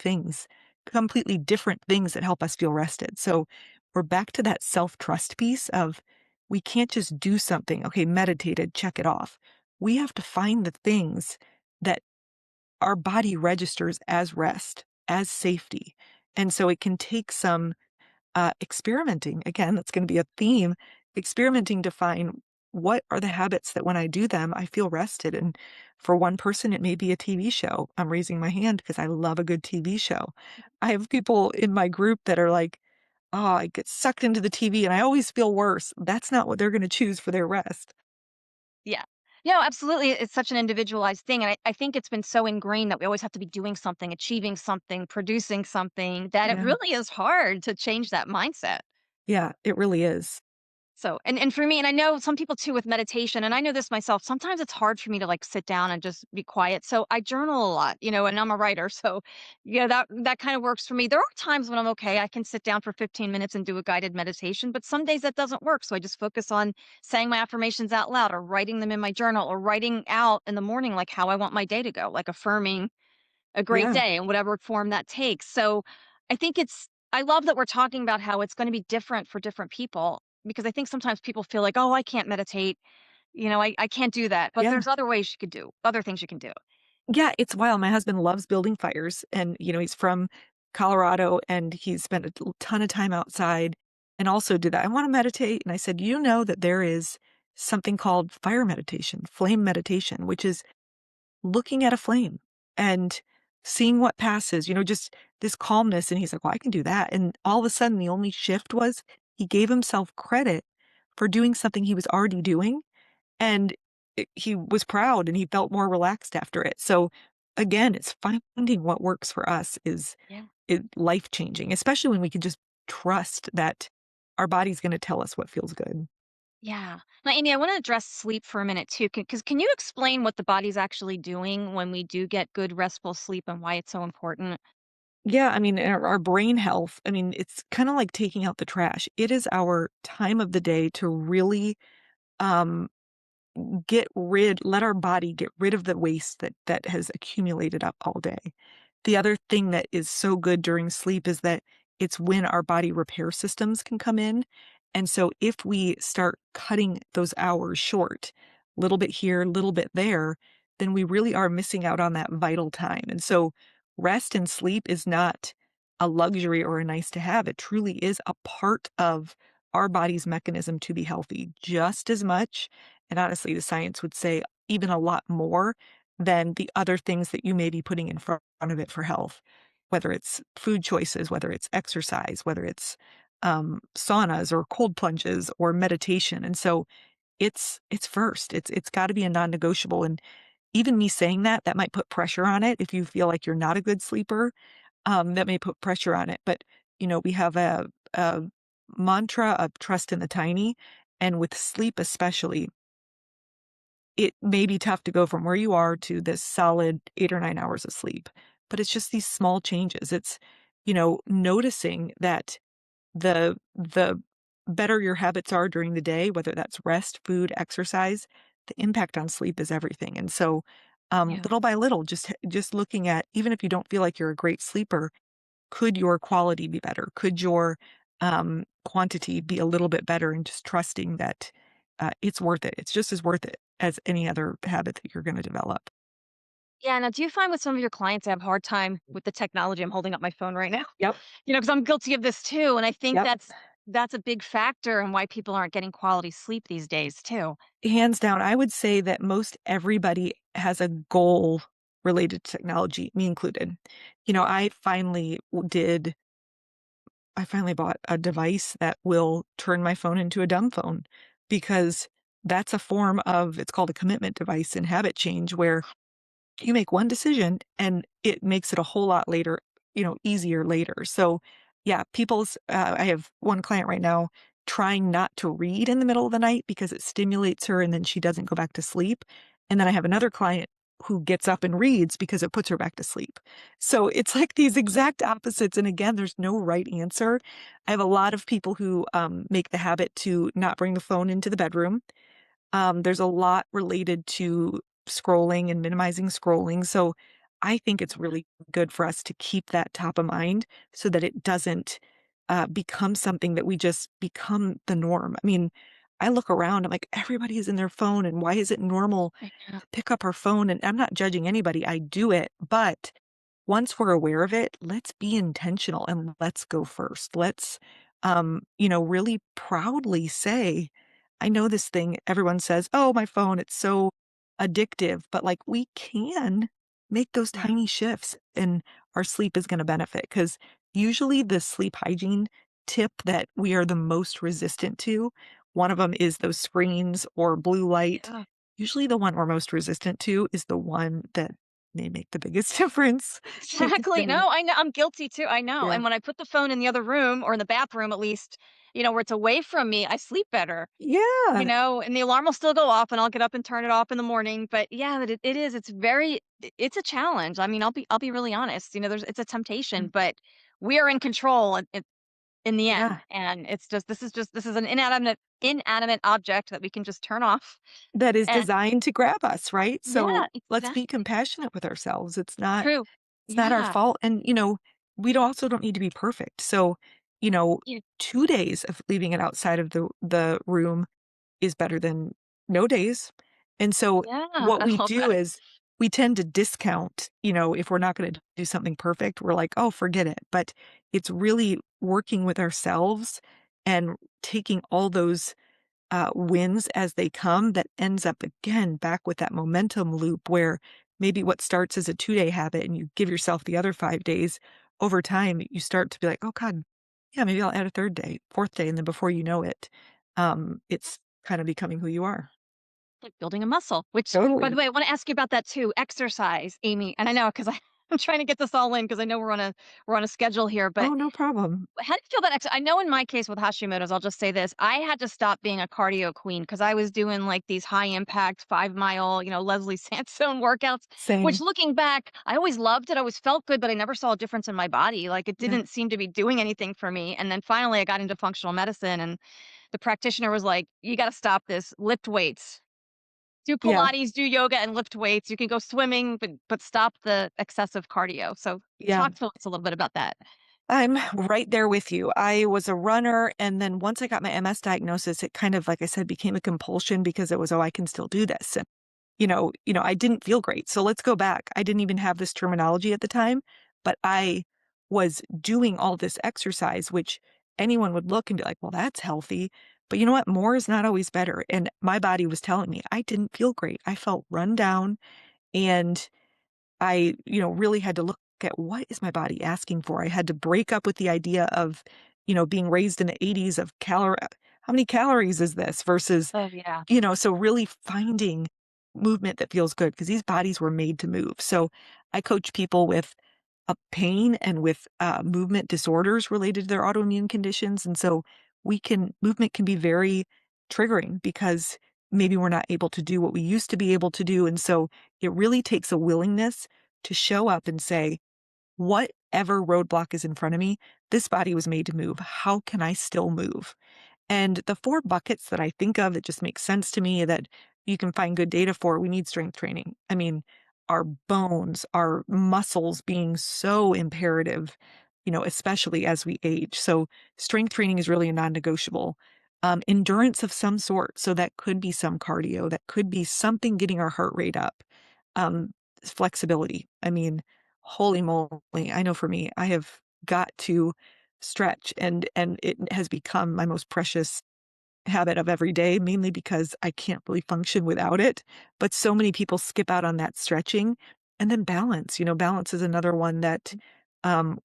[SPEAKER 1] different things that help us feel rested. So we're back to that self-trust piece of, we can't just do something. Okay, meditated, check it off. We have to find the things that our body registers as rest, as safety. And so it can take some experimenting. Again, that's going to be a theme, experimenting to find what are the habits that when I do them, I feel rested. And for one person, it may be a TV show. I'm raising my hand because I love a good TV show. I have people in my group that are like, oh, I get sucked into the TV and I always feel worse. That's not what they're going to choose for their rest.
[SPEAKER 3] Yeah. No, absolutely. It's such an individualized thing. And I think it's been so ingrained that we always have to be doing something, achieving something, producing something, that it
[SPEAKER 1] Yeah.
[SPEAKER 3] really is hard to change that mindset.
[SPEAKER 1] Yeah, it really is.
[SPEAKER 3] So, and for me, and I know some people too with meditation, and I know this myself, sometimes it's hard for me to like sit down and just be quiet. So I journal a lot, and I'm a writer. So, yeah, that kind of works for me. There are times when I'm okay, I can sit down for 15 minutes and do a guided meditation, but some days that doesn't work. So I just focus on saying my affirmations out loud or writing them in my journal or writing out in the morning like how I want my day to go, like affirming a great
[SPEAKER 1] Yeah.
[SPEAKER 3] day in whatever form that takes. So I love that we're talking about how it's going to be different for different people because I think sometimes people feel like, oh, I can't meditate. I can't do that. But
[SPEAKER 1] Yeah.
[SPEAKER 3] there's other ways you could do, other things you can do.
[SPEAKER 1] Yeah, it's wild. My husband loves building fires, and, he's from Colorado, and he's spent a ton of time outside and also did that. I wanna meditate, and I said, "You know that there is something called fire meditation, flame meditation, which is looking at a flame and seeing what passes, just this calmness. And he's like, well, I can do that. And all of a sudden, the only shift was he gave himself credit for doing something he was already doing. And he was proud and he felt more relaxed after it. So again, it's finding what works for us
[SPEAKER 3] Yeah.
[SPEAKER 1] is life changing, especially when we can just trust that our body's going to tell us what feels good.
[SPEAKER 3] Yeah. Now, Amy, I want to address sleep for a minute too, because can you explain what the body's actually doing when we do get good restful sleep and why it's so important?
[SPEAKER 1] Yeah, I mean, our brain health, I mean, it's kind of like taking out the trash. It is our time of the day to really um, let our body get rid of the waste that has accumulated up all day. The other thing that is so good during sleep is that it's when our body repair systems can come in. And so if we start cutting those hours short, a little bit here, a little bit there, then we really are missing out on that vital time. And so rest and sleep is not a luxury or a nice to have. It truly is a part of our body's mechanism to be healthy just as much. And honestly, the science would say even a lot more than the other things that you may be putting in front of it for health, whether it's food choices, whether it's exercise, whether it's saunas or cold plunges or meditation. And so it's first. It's got to be a non-negotiable. And even me saying that, that might put pressure on it. If you feel like you're not a good sleeper, that may put pressure on it. But we have a mantra of trust in the tiny, and with sleep especially, it may be tough to go from where you are to this solid 8 or 9 hours of sleep, but it's just these small changes. It's, noticing that the better your habits are during the day, whether that's rest, food, exercise, the impact on sleep is everything. And so,
[SPEAKER 3] Yeah.
[SPEAKER 1] little by little, just looking at, even if you don't feel like you're a great sleeper, could your quality be better? Could your quantity be a little bit better? And just trusting that it's worth it. It's just as worth it as any other habit that you're going to develop.
[SPEAKER 3] Yeah. Now, do you find with some of your clients they have a hard time with the technology? I'm holding up my phone right now,
[SPEAKER 1] Yep.
[SPEAKER 3] because I'm guilty of this too. And I think
[SPEAKER 1] Yep.
[SPEAKER 3] that's a big factor in why people aren't getting quality sleep these days too.
[SPEAKER 1] Hands down, I would say that most everybody has a goal related to technology, me included. I finally bought a device that will turn my phone into a dumb phone because that's a form of, it's called a commitment device in habit change, where you make one decision and it makes it a whole lot later, easier later. So yeah, I have one client right now trying not to read in the middle of the night because it stimulates her and then she doesn't go back to sleep. And then I have another client who gets up and reads because it puts her back to sleep. So it's like these exact opposites. And again, there's no right answer. I have a lot of people who make the habit to not bring the phone into the bedroom. There's a lot related to scrolling and minimizing scrolling. So I think it's really good for us to keep that top of mind so that it doesn't become something that we just become the norm. I mean, I look around, I'm like, everybody is in their phone, and why is it normal
[SPEAKER 3] I know.
[SPEAKER 1] to pick up our phone? And I'm not judging anybody, I do it. But once we're aware of it, let's be intentional and let's go first. Let's, really proudly say, I know this thing everyone says, "Oh, my phone, it's so addictive," but, like, we can make those
[SPEAKER 3] Yeah.
[SPEAKER 1] tiny shifts and our sleep is gonna benefit. Because usually the sleep hygiene tip that we are the most resistant to, one of them is those screens or blue light.
[SPEAKER 3] Yeah.
[SPEAKER 1] Usually the one we're most resistant to is the one that may make the biggest difference.
[SPEAKER 3] Exactly. No, I know. I'm guilty too. I know.
[SPEAKER 1] Yeah.
[SPEAKER 3] And when I put the phone in the other room or in the bathroom, at least, where it's away from me, I sleep better.
[SPEAKER 1] Yeah.
[SPEAKER 3] And the alarm will still go off and I'll get up and turn it off in the morning. But yeah, it is. It's a challenge. I mean, I'll be really honest. It's a temptation,
[SPEAKER 1] Mm.
[SPEAKER 3] but we are in control in the end.
[SPEAKER 1] Yeah.
[SPEAKER 3] And this is an inanimate object that we can just turn off.
[SPEAKER 1] That is
[SPEAKER 3] And
[SPEAKER 1] designed to grab us, right? So
[SPEAKER 3] yeah,
[SPEAKER 1] let's be
[SPEAKER 3] exactly.
[SPEAKER 1] compassionate with ourselves.
[SPEAKER 3] True.
[SPEAKER 1] It's not our
[SPEAKER 3] Yeah.
[SPEAKER 1] fault. And, also don't need to be perfect. So,
[SPEAKER 3] You
[SPEAKER 1] 2 days of leaving it outside of the room is better than no days. And so
[SPEAKER 3] yeah,
[SPEAKER 1] what
[SPEAKER 3] I
[SPEAKER 1] we
[SPEAKER 3] love
[SPEAKER 1] do
[SPEAKER 3] that.
[SPEAKER 1] is we tend to discount, if we're not going to do something perfect, we're like, oh, forget it. But it's really working with ourselves and taking all those wins as they come that ends up again back with that momentum loop where maybe what starts as a 2-day habit and you give yourself the other 5 days, over time, you start to be like, "Oh god, yeah, maybe I'll add a 3rd day, 4th day," and then before you know it, it's kind of becoming who you are.
[SPEAKER 3] Like building a muscle, which, by the
[SPEAKER 1] Totally.
[SPEAKER 3] way, I want to ask you about that too. Exercise, Amy. And I know because I'm trying to get this all in because I know we're on a schedule here. But
[SPEAKER 1] Oh, no problem.
[SPEAKER 3] how do you feel about exercise? I know in my case with Hashimoto's, I'll just say this: I had to stop being a cardio queen because I was doing like these high impact 5 mile, Leslie Sandstone workouts. Which,
[SPEAKER 1] Same.
[SPEAKER 3] looking back, I always loved it. I always felt good, but I never saw a difference in my body. Like it
[SPEAKER 1] Yeah.
[SPEAKER 3] didn't seem to be doing anything for me. And then finally, I got into functional medicine, and the practitioner was like, "You got to stop this. Lift weights." Do
[SPEAKER 1] Yeah.
[SPEAKER 3] Pilates, do yoga, and lift weights. You can go swimming, but stop the excessive cardio. So
[SPEAKER 1] Yeah.
[SPEAKER 3] talk to us a little bit about that.
[SPEAKER 1] I'm right there with you. I was a runner, and then once I got my MS diagnosis, it kind of, like I said, became a compulsion because it was, "Oh, I can still do this." And, I didn't feel great. So let's go back. I didn't even have this terminology at the time, but I was doing all this exercise, which anyone would look and be like, "Well, that's healthy." But you know what? More is not always better. And my body was telling me I didn't feel great. I felt run down, and I, really had to look at what is my body asking for. I had to break up with the idea of, being raised in the 80s of how many calories is this versus,
[SPEAKER 3] Oh, yeah.
[SPEAKER 1] so really finding movement that feels good because these bodies were made to move. So I coach people with a pain and with movement disorders related to their autoimmune conditions. And so movement can be very triggering because maybe we're not able to do what we used to be able to do. And so it really takes a willingness to show up and say, whatever roadblock is in front of me, this body was made to move. How can I still move? And the 4 buckets that I think of that just make sense to me that you can find good data for, we need strength training. I mean, our bones, our muscles being so imperative, especially as we age. So strength training is really a non-negotiable. Endurance of some sort. So that could be some cardio, that could be something getting our heart rate up. Um, Flexibility. I mean, holy moly. I know for me, I have got to stretch and it has become my most precious habit of every day, mainly because I can't really function without it. But so many people skip out on that stretching. And then balance, balance is another one that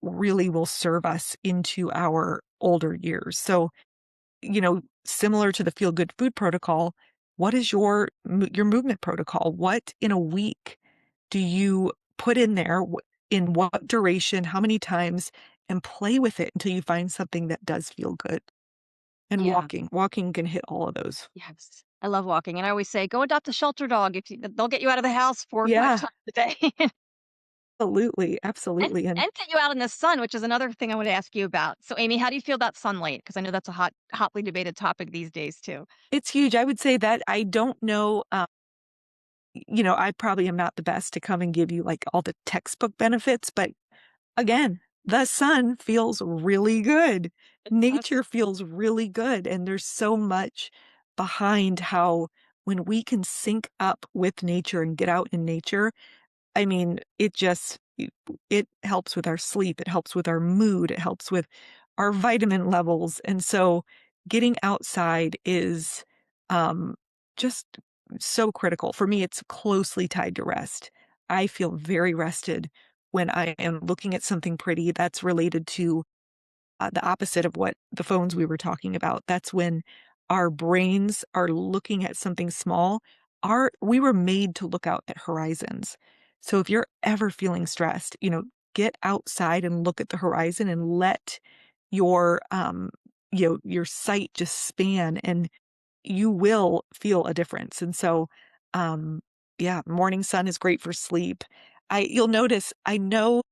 [SPEAKER 1] really will serve us into our older years. So, similar to the feel good food protocol, what is your movement protocol? What in a week do you put in there? In what duration? How many times? And play with it until you find something that does feel good. And
[SPEAKER 3] Yeah.
[SPEAKER 1] walking can hit all of those.
[SPEAKER 3] Yes. I love walking. And I always say, go adopt a shelter dog. They'll get you out of the house 4 or 5
[SPEAKER 1] Yeah,
[SPEAKER 3] times a day.
[SPEAKER 1] absolutely,
[SPEAKER 3] and
[SPEAKER 1] absolutely. And
[SPEAKER 3] and get you out in the sun, which is another thing I want to ask you about. So, Amy, how do you feel about sunlight? Because I know that's a hotly debated topic these days too.
[SPEAKER 1] it's huge. I would say that I don't know, I probably am not the best to come and give you like all the textbook benefits, but again, the sun feels really good.
[SPEAKER 3] It does.
[SPEAKER 1] Nature feels really good. And there's so much behind how when we can sync up with nature and get out in nature, I mean, it helps with our sleep, it helps with our mood, it helps with our vitamin levels, and so getting outside is, um, just so critical. For me, it's closely tied to rest. I feel very rested when I am looking at something pretty that's related to the opposite of what the phones we were talking about. That's when our brains are looking at something small. We were made to look out at horizons. So if you're ever feeling stressed, get outside and look at the horizon and let your your sight just span and you will feel a difference. And so yeah, morning sun is great for sleep. You'll notice I know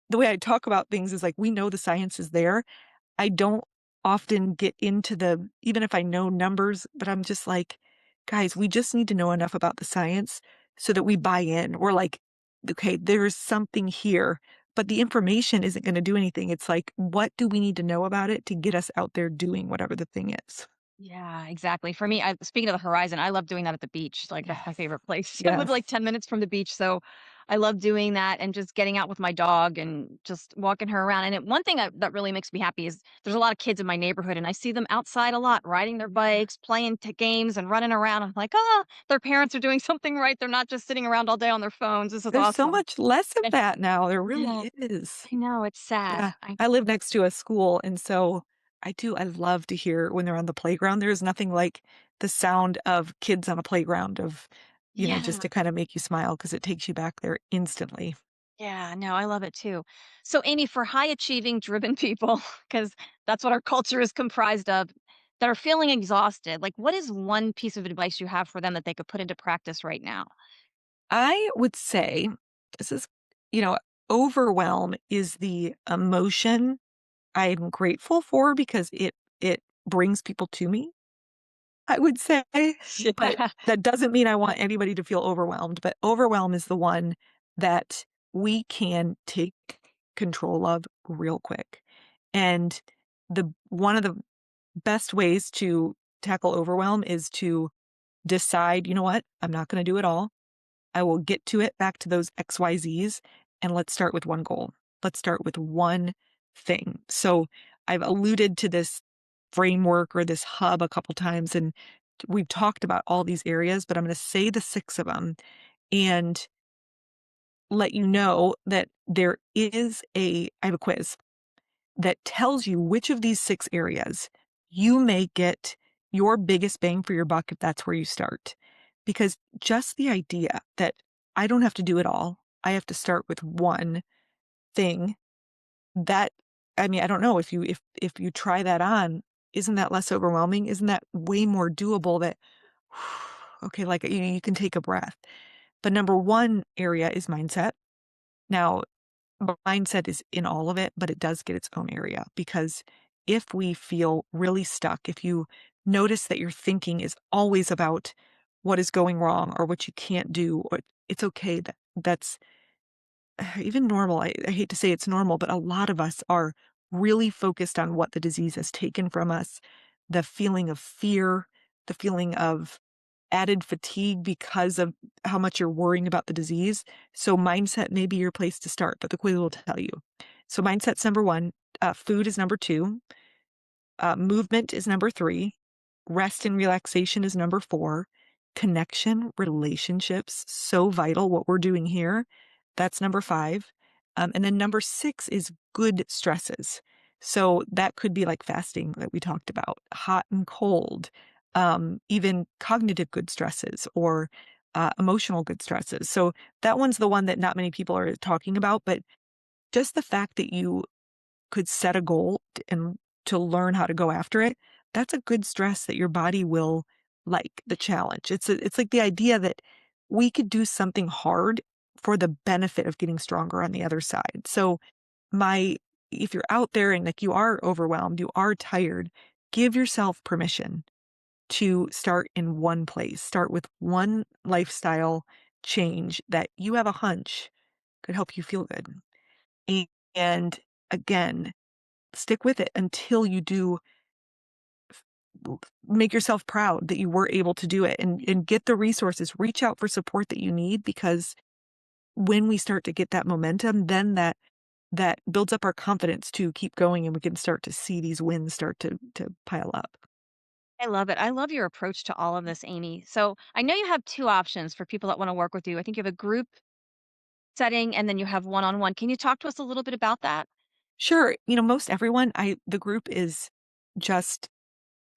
[SPEAKER 1] the way I talk about things is like we know the science is there. I don't often get into even if I know numbers, but I'm just like, "Guys, we just need to know enough about the science so that we buy in." We're like, "Okay, there's something here," but the information isn't gonna do anything. It's like, what do we need to know about it to get us out there doing whatever the thing is?
[SPEAKER 3] Yeah, exactly. For me, speaking of the horizon, I love doing that at the beach. Like that's my
[SPEAKER 1] Yes.
[SPEAKER 3] favorite place. I live like
[SPEAKER 1] Yes.
[SPEAKER 3] 10 minutes from the beach, so I love doing that and just getting out with my dog and just walking her around. And one thing that really makes me happy is there's a lot of kids in my neighborhood, and I see them outside a lot, riding their bikes, playing games, and running around. I'm like, oh, their parents are doing something right. They're not just sitting around all day on their phones. This is
[SPEAKER 1] There's so
[SPEAKER 3] awesome.
[SPEAKER 1] much less of
[SPEAKER 3] Yeah,
[SPEAKER 1] that now, there
[SPEAKER 3] yeah,
[SPEAKER 1] really is.
[SPEAKER 3] I know it's sad.
[SPEAKER 1] Yeah, I live next to a school, and so I love to hear when they're on the playground. There's nothing like the sound of kids on a playground of, just
[SPEAKER 3] Yeah.
[SPEAKER 1] to kinda make you smile because it takes you back there instantly.
[SPEAKER 3] Yeah, no, I love it too. So, Amy, for high achieving, driven people, because that's what our culture is comprised of, that are feeling exhausted, like what is one piece of advice you have for them that they could put into practice right now?
[SPEAKER 1] I would say this is you know, overwhelm is the emotion I'm grateful for because it brings people to me, I would say, but
[SPEAKER 3] Yeah.
[SPEAKER 1] that doesn't mean I want anybody to feel overwhelmed, but overwhelm is the one that we can take control of real quick. And the one of the best ways to tackle overwhelm is to decide, "You know what? I'm not gonna do it all. I will get to it back to those XYZs, and let's start with one goal. Let's start with one thing." So I've alluded to this framework or this hub a couple times, and we've talked about all these areas, but I'm going to say the six of them and let you know that I have a quiz that tells you which of these six areas you may get your biggest bang for your buck if that's where you start. Because just the idea that I don't have to do it all, I have to start with one thing that I mean, I don't know if you try that on, isn't that less overwhelming? Isn't that way more doable that okay, like you can take a breath. But number one area is mindset. Now, mindset is in all of it, but it does get its own area because if we feel really stuck, if you notice that your thinking is always about what is going wrong or what you can't do, or it's okay that's even normal. I hate to say it's normal, but a lot of us are really focused on what the disease has taken from us, the feeling of fear, the feeling of added fatigue because of how much you're worrying about the disease. So mindset may be your place to start, but the quiz will tell you. So mindset's number one. Food is number two. Movement is number three. Rest and relaxation is number four. Connection, relationships, so vital. What we're doing here, that's number five. And then number six is good stresses. So that could be like fasting that we talked about, hot and cold, even cognitive good stresses or emotional good stresses. So that one's the one that not many people are talking about, but just the fact that you could set a goal and to learn how to go after it, that's a good stress that your body will like the challenge. It's like the idea that we could do something hard for the benefit of getting stronger on the other side. So my if you're out there and like you are overwhelmed, you are tired, give yourself permission to start in one place. Start with one lifestyle change that you have a hunch could help you feel good. And again, stick with it until you do make yourself proud that you were able to do it and get the resources. Reach out for support that you need because when we start to get that momentum, then that builds up our confidence to keep going and we can start to see these wins start to pile up.
[SPEAKER 3] I love it. I love your approach to all of this, Amy. So, I know you have two options for people that want to work with you. I think you have a group setting and then you have one on one. Can you talk to us a little bit about that?
[SPEAKER 1] Sure, most everyone the group is just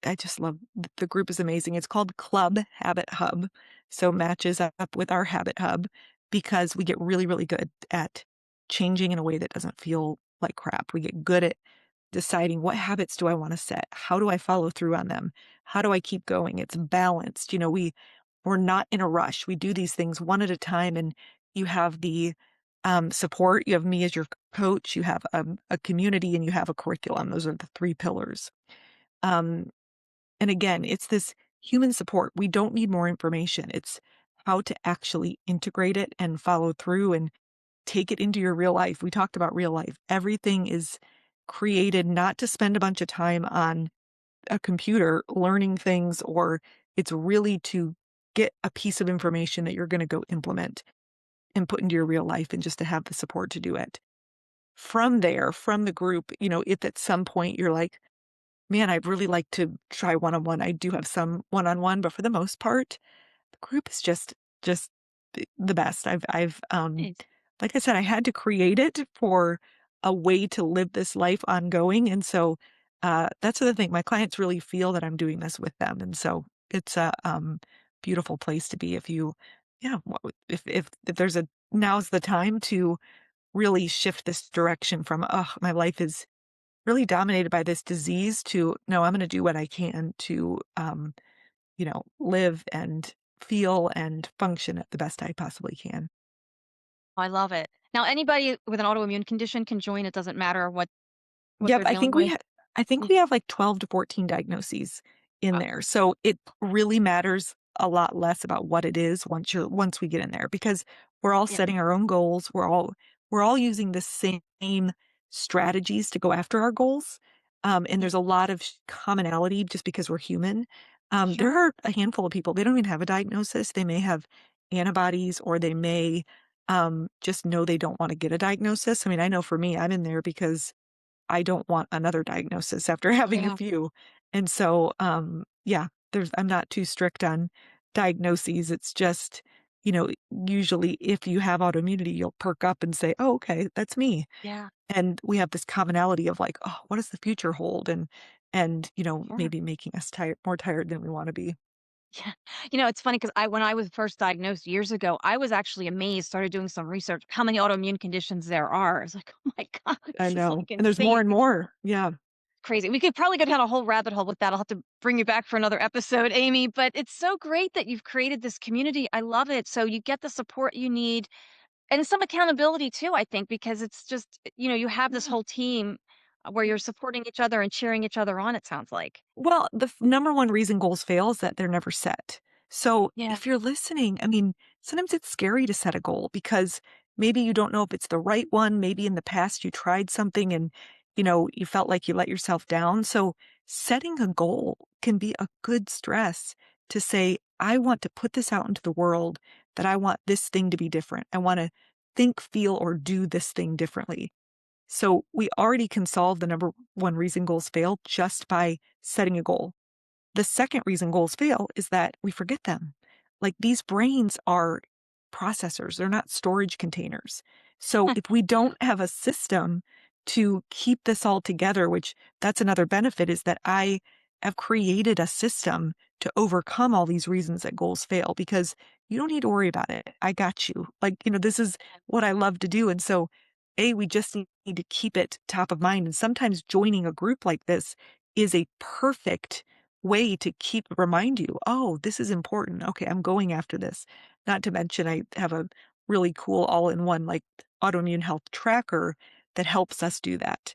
[SPEAKER 1] I just love the group is amazing. It's called Club Habit Hub. So matches up with our Habit Hub because we get really, really good at changing in a way that doesn't feel like crap. We get good at deciding what habits do I want to set? How do I follow through on them? How do I keep going? It's balanced. We're not in a rush. We do these things one at a time and you have the support. You have me as your coach. You have a community and you have a curriculum. Those are the three pillars. Um, and again, it's this human support. We don't need more information. It's how to actually integrate it and follow through and take it into your real life. We talked about real life. Everything is created not to spend a bunch of time on a computer learning things, or it's really to get a piece of information that you're going to go implement. and put into your real life and just to have the support to do it. From there, from the group, if at some point you're like, man, I'd really like to try one-on-one. I do have some one-on-one, but for the most part, the group is just the best.
[SPEAKER 3] Nice.
[SPEAKER 1] Like I said, I had to create it for a way to live this life ongoing, and so, that's the thing. My clients really feel that I'm doing this with them, and so it's a, beautiful place to be if you yeah, if there's a now's the time to really shift this direction from, oh, my life is really dominated by this disease," to, "No, I'm gonna do what I can to, live and feel and function at the best I possibly can."
[SPEAKER 3] I love it. Now, anybody with an autoimmune condition can join. It doesn't matter what
[SPEAKER 1] Yep,
[SPEAKER 3] they're dealing with.
[SPEAKER 1] I think
[SPEAKER 3] Yeah.
[SPEAKER 1] we have, like, 12 to 14 diagnoses in
[SPEAKER 3] Wow.
[SPEAKER 1] there, so it really matters a lot less about what it is once we get in there, because we're all
[SPEAKER 3] Yeah.
[SPEAKER 1] setting our own goals, we're all using the same strategies to go after our goals, and
[SPEAKER 3] Yeah.
[SPEAKER 1] there's a lot of commonality just because we're human. There
[SPEAKER 3] Sure.
[SPEAKER 1] are a handful of people, they don't even have a diagnosis, they may have antibodies, or they may, just know they don't wanna get a diagnosis. I mean, I know for me, I'm in there because I don't want another diagnosis after having a
[SPEAKER 3] Yeah.
[SPEAKER 1] few. And so, yeah, I'm not too strict on diagnoses. It's just, you know, usually if you have autoimmunity, you'll perk up and say, "Oh, okay, that's me."
[SPEAKER 3] Yeah.
[SPEAKER 1] And we have this commonality of like, "Oh, what does the future hold?" And,
[SPEAKER 3] Sure.
[SPEAKER 1] maybe making us more tired than we want to be.
[SPEAKER 3] Yeah. It's funny because when I was first diagnosed years ago, I was actually amazed, started doing some research, how many autoimmune conditions there are. It's like, oh my God,
[SPEAKER 1] I
[SPEAKER 3] this is
[SPEAKER 1] know.
[SPEAKER 3] like
[SPEAKER 1] And there's more
[SPEAKER 3] insane.
[SPEAKER 1] and more. Yeah.
[SPEAKER 3] Crazy. We could probably go down a whole rabbit hole with that. I'll have to bring you back for another episode, Amy. But it's so great that you've created this community. I love it. So you get the support you need and some accountability too, I think, because it's just, you have this
[SPEAKER 1] Yeah.
[SPEAKER 3] whole team where you're supporting each other and cheering each other on, it sounds like.
[SPEAKER 1] Well, the number one reason goals fail is that they're never set. So
[SPEAKER 3] Yeah.
[SPEAKER 1] if you're listening, I mean, sometimes it's scary to set a goal because maybe you don't know if it's the right one. Maybe in the past you tried something and, you felt like you let yourself down. So setting a goal can be a good stress to say, I want to put this out into the world, that I want this thing to be different. I want to think, feel, or do this thing differently. So we already can solve the number one reason goals fail just by setting a goal. The second reason goals fail is that we forget them. Like, these brains are processors, they're not storage containers. So if we
[SPEAKER 3] Yeah.
[SPEAKER 1] don't have a system to keep this all together, which that's another benefit, is that I have created a system to overcome all these reasons that goals fail, because you don't need to worry about it. I got you. Like, this is what I love to do. And so, we just need to keep it top of mind. And sometimes joining a group like this is a perfect way to remind you, "Oh, this is important. Okay, I'm going after this." Not to mention I have a really cool all-in-one, like, autoimmune health tracker that helps us do that.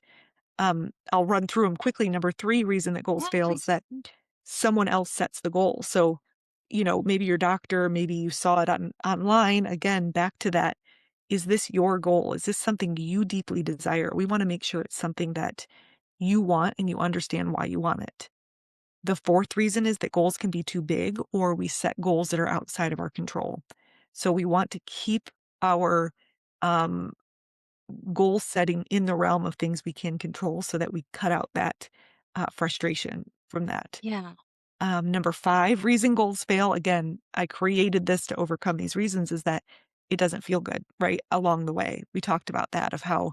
[SPEAKER 1] I'll run through them quickly. Number 3 reason that goals
[SPEAKER 3] Yeah,
[SPEAKER 1] fail is
[SPEAKER 3] please.
[SPEAKER 1] that someone else sets the goal. So, maybe your doctor, maybe you saw it online. Again, back to that. Is this your goal? Is this something you deeply desire? We wanna make sure it's something that you want and you understand why you want it. The fourth reason is that goals can be too big, or we set goals that are outside of our control. So we want to keep our um, goal setting in the realm of things we can control so that we cut out that frustration from that.
[SPEAKER 3] Yeah.
[SPEAKER 1] Number 5 reason goals fail. Again, I created this to overcome these reasons, is that it doesn't feel good, right? Along the way. We talked about that, of how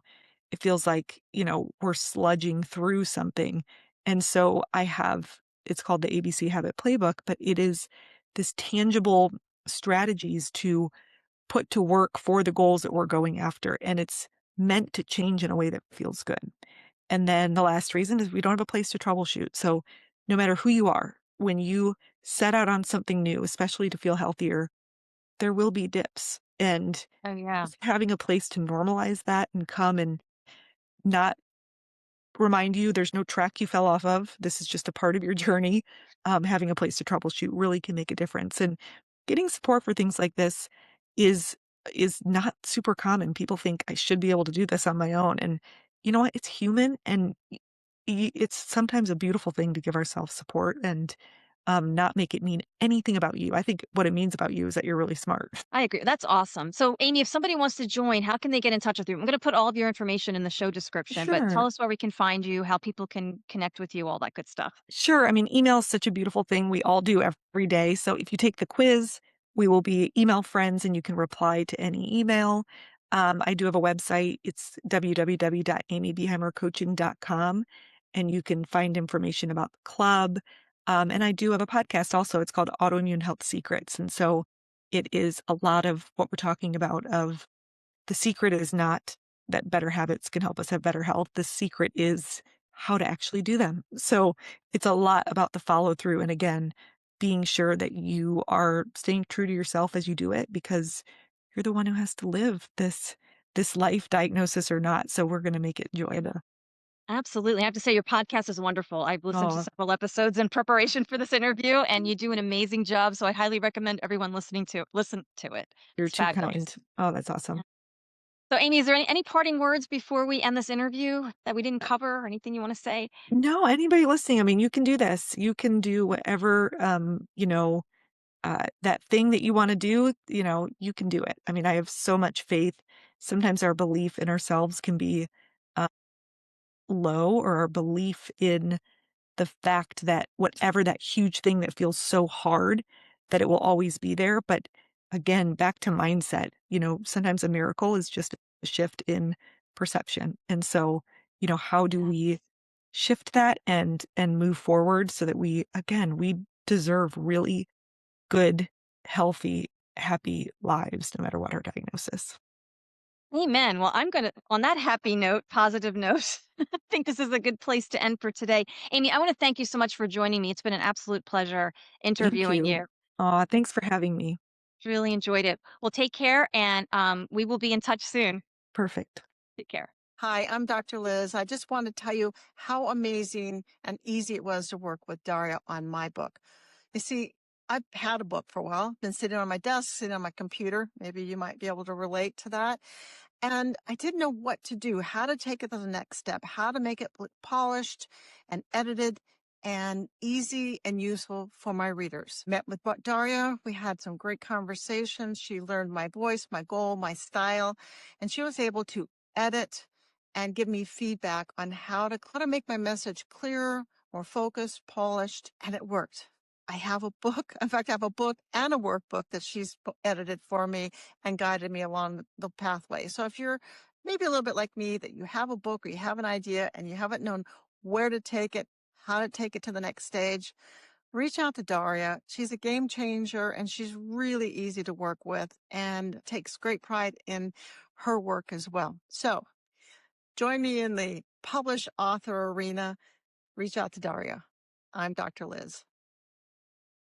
[SPEAKER 1] it feels like, we're sludging through something. And so it's called the ABC Habit Playbook, but it is this tangible strategies to put to work for the goals that we're going after. And it's meant to change in a way that feels good. And then the last reason is we don't have a place to troubleshoot. So no matter who you are, when you set out on something new, especially to feel healthier, there will be dips. And
[SPEAKER 3] Oh, yeah.
[SPEAKER 1] just having a place to normalize that and come and not remind you there's no track you fell off of. This is just a part of your journey. Having a place to troubleshoot really can make a difference. And getting support for things like this is is not super common. People think I should be able to do this on my own. And you know what? It's human, and it's sometimes a beautiful thing to give ourselves support. And not make it mean anything about you. I think what it means about you is that you're really smart.
[SPEAKER 3] I agree. That's awesome. So, Amy, if somebody wants to join, how can they get in touch with you? I'm going to put all of your information in the show description, but tell
[SPEAKER 1] Sure.
[SPEAKER 3] us where we can find you, how people can connect with you, all that good stuff.
[SPEAKER 1] Sure. I mean, email is such a beautiful thing. We all do every day. So if you take the quiz, we will be email friends and you can reply to any email. I do have a website. It's www.amybeheimercoaching.com, and you can find information about the club. And I do have a podcast also. It's called Autoimmune Health Secrets. And so it is a lot of what we're talking about of the secret is not that better habits can help us have better health. The secret is how to actually do them. So it's a lot about the follow through. And again, being sure that you are staying true to yourself as you do it, because you're the one who has to live this life, diagnosis or not. So we're going to make it enjoyable.
[SPEAKER 3] Absolutely. I have to say, your podcast is wonderful. I've listened to
[SPEAKER 1] Oh,
[SPEAKER 3] several episodes in preparation for this interview, and you do an amazing job. So I highly recommend everyone listen to it.
[SPEAKER 1] you're
[SPEAKER 3] It's
[SPEAKER 1] too
[SPEAKER 3] fabulous.
[SPEAKER 1] kind. Oh, that's awesome.
[SPEAKER 3] So, Amy, is there any parting words before we end this interview that we didn't cover or anything you want to say?
[SPEAKER 1] No, anybody listening, I mean, you can do this. You can do whatever, that thing that you want to do, you can do it. I mean, I have so much faith. Sometimes our belief in ourselves can be uh, low, or our belief in the fact that whatever that huge thing that feels so hard, that it will always be there. But again, back to mindset, sometimes a miracle is just a shift in perception. And so, how do we shift that and move forward so that we deserve really good, healthy, happy lives no matter what our diagnosis.
[SPEAKER 3] Amen. Well, I'm going to, on that happy note, positive note, I think this is a good place to end for today. Amy, I want to thank you so much for joining me. It's been an absolute pleasure
[SPEAKER 1] Thank
[SPEAKER 3] interviewing
[SPEAKER 1] you.
[SPEAKER 3] you.
[SPEAKER 1] Thanks for having me.
[SPEAKER 3] Really enjoyed it. Well, take care, and we will be in touch soon.
[SPEAKER 1] Perfect.
[SPEAKER 3] Take care.
[SPEAKER 4] Hi, I'm Dr. Liz. I just want to tell you how amazing and easy it was to work with Daria on my book. You see, I've had a book for a while, been sitting on my desk, sitting on my computer. Maybe you might be able to relate to that. And I didn't know what to do, how to take it to the next step, how to make it look polished and edited and easy and useful for my readers. Met with Daria. We had some great conversations. She learned my voice, my goal, my style, and she was able to edit and give me feedback on how to make my message clearer, more focused, polished, and it worked. I have a book. In fact, I have a book and a workbook that she's edited for me and guided me along the pathway. So if you're maybe a little bit like me, that you have a book or you have an idea and you haven't known where to take it, how to take it to the next stage, reach out to Daria. She's a game changer and she's really easy to work with and takes great pride in her work as well. So join me in the published author arena. Reach out to Daria. I'm Dr. Liz.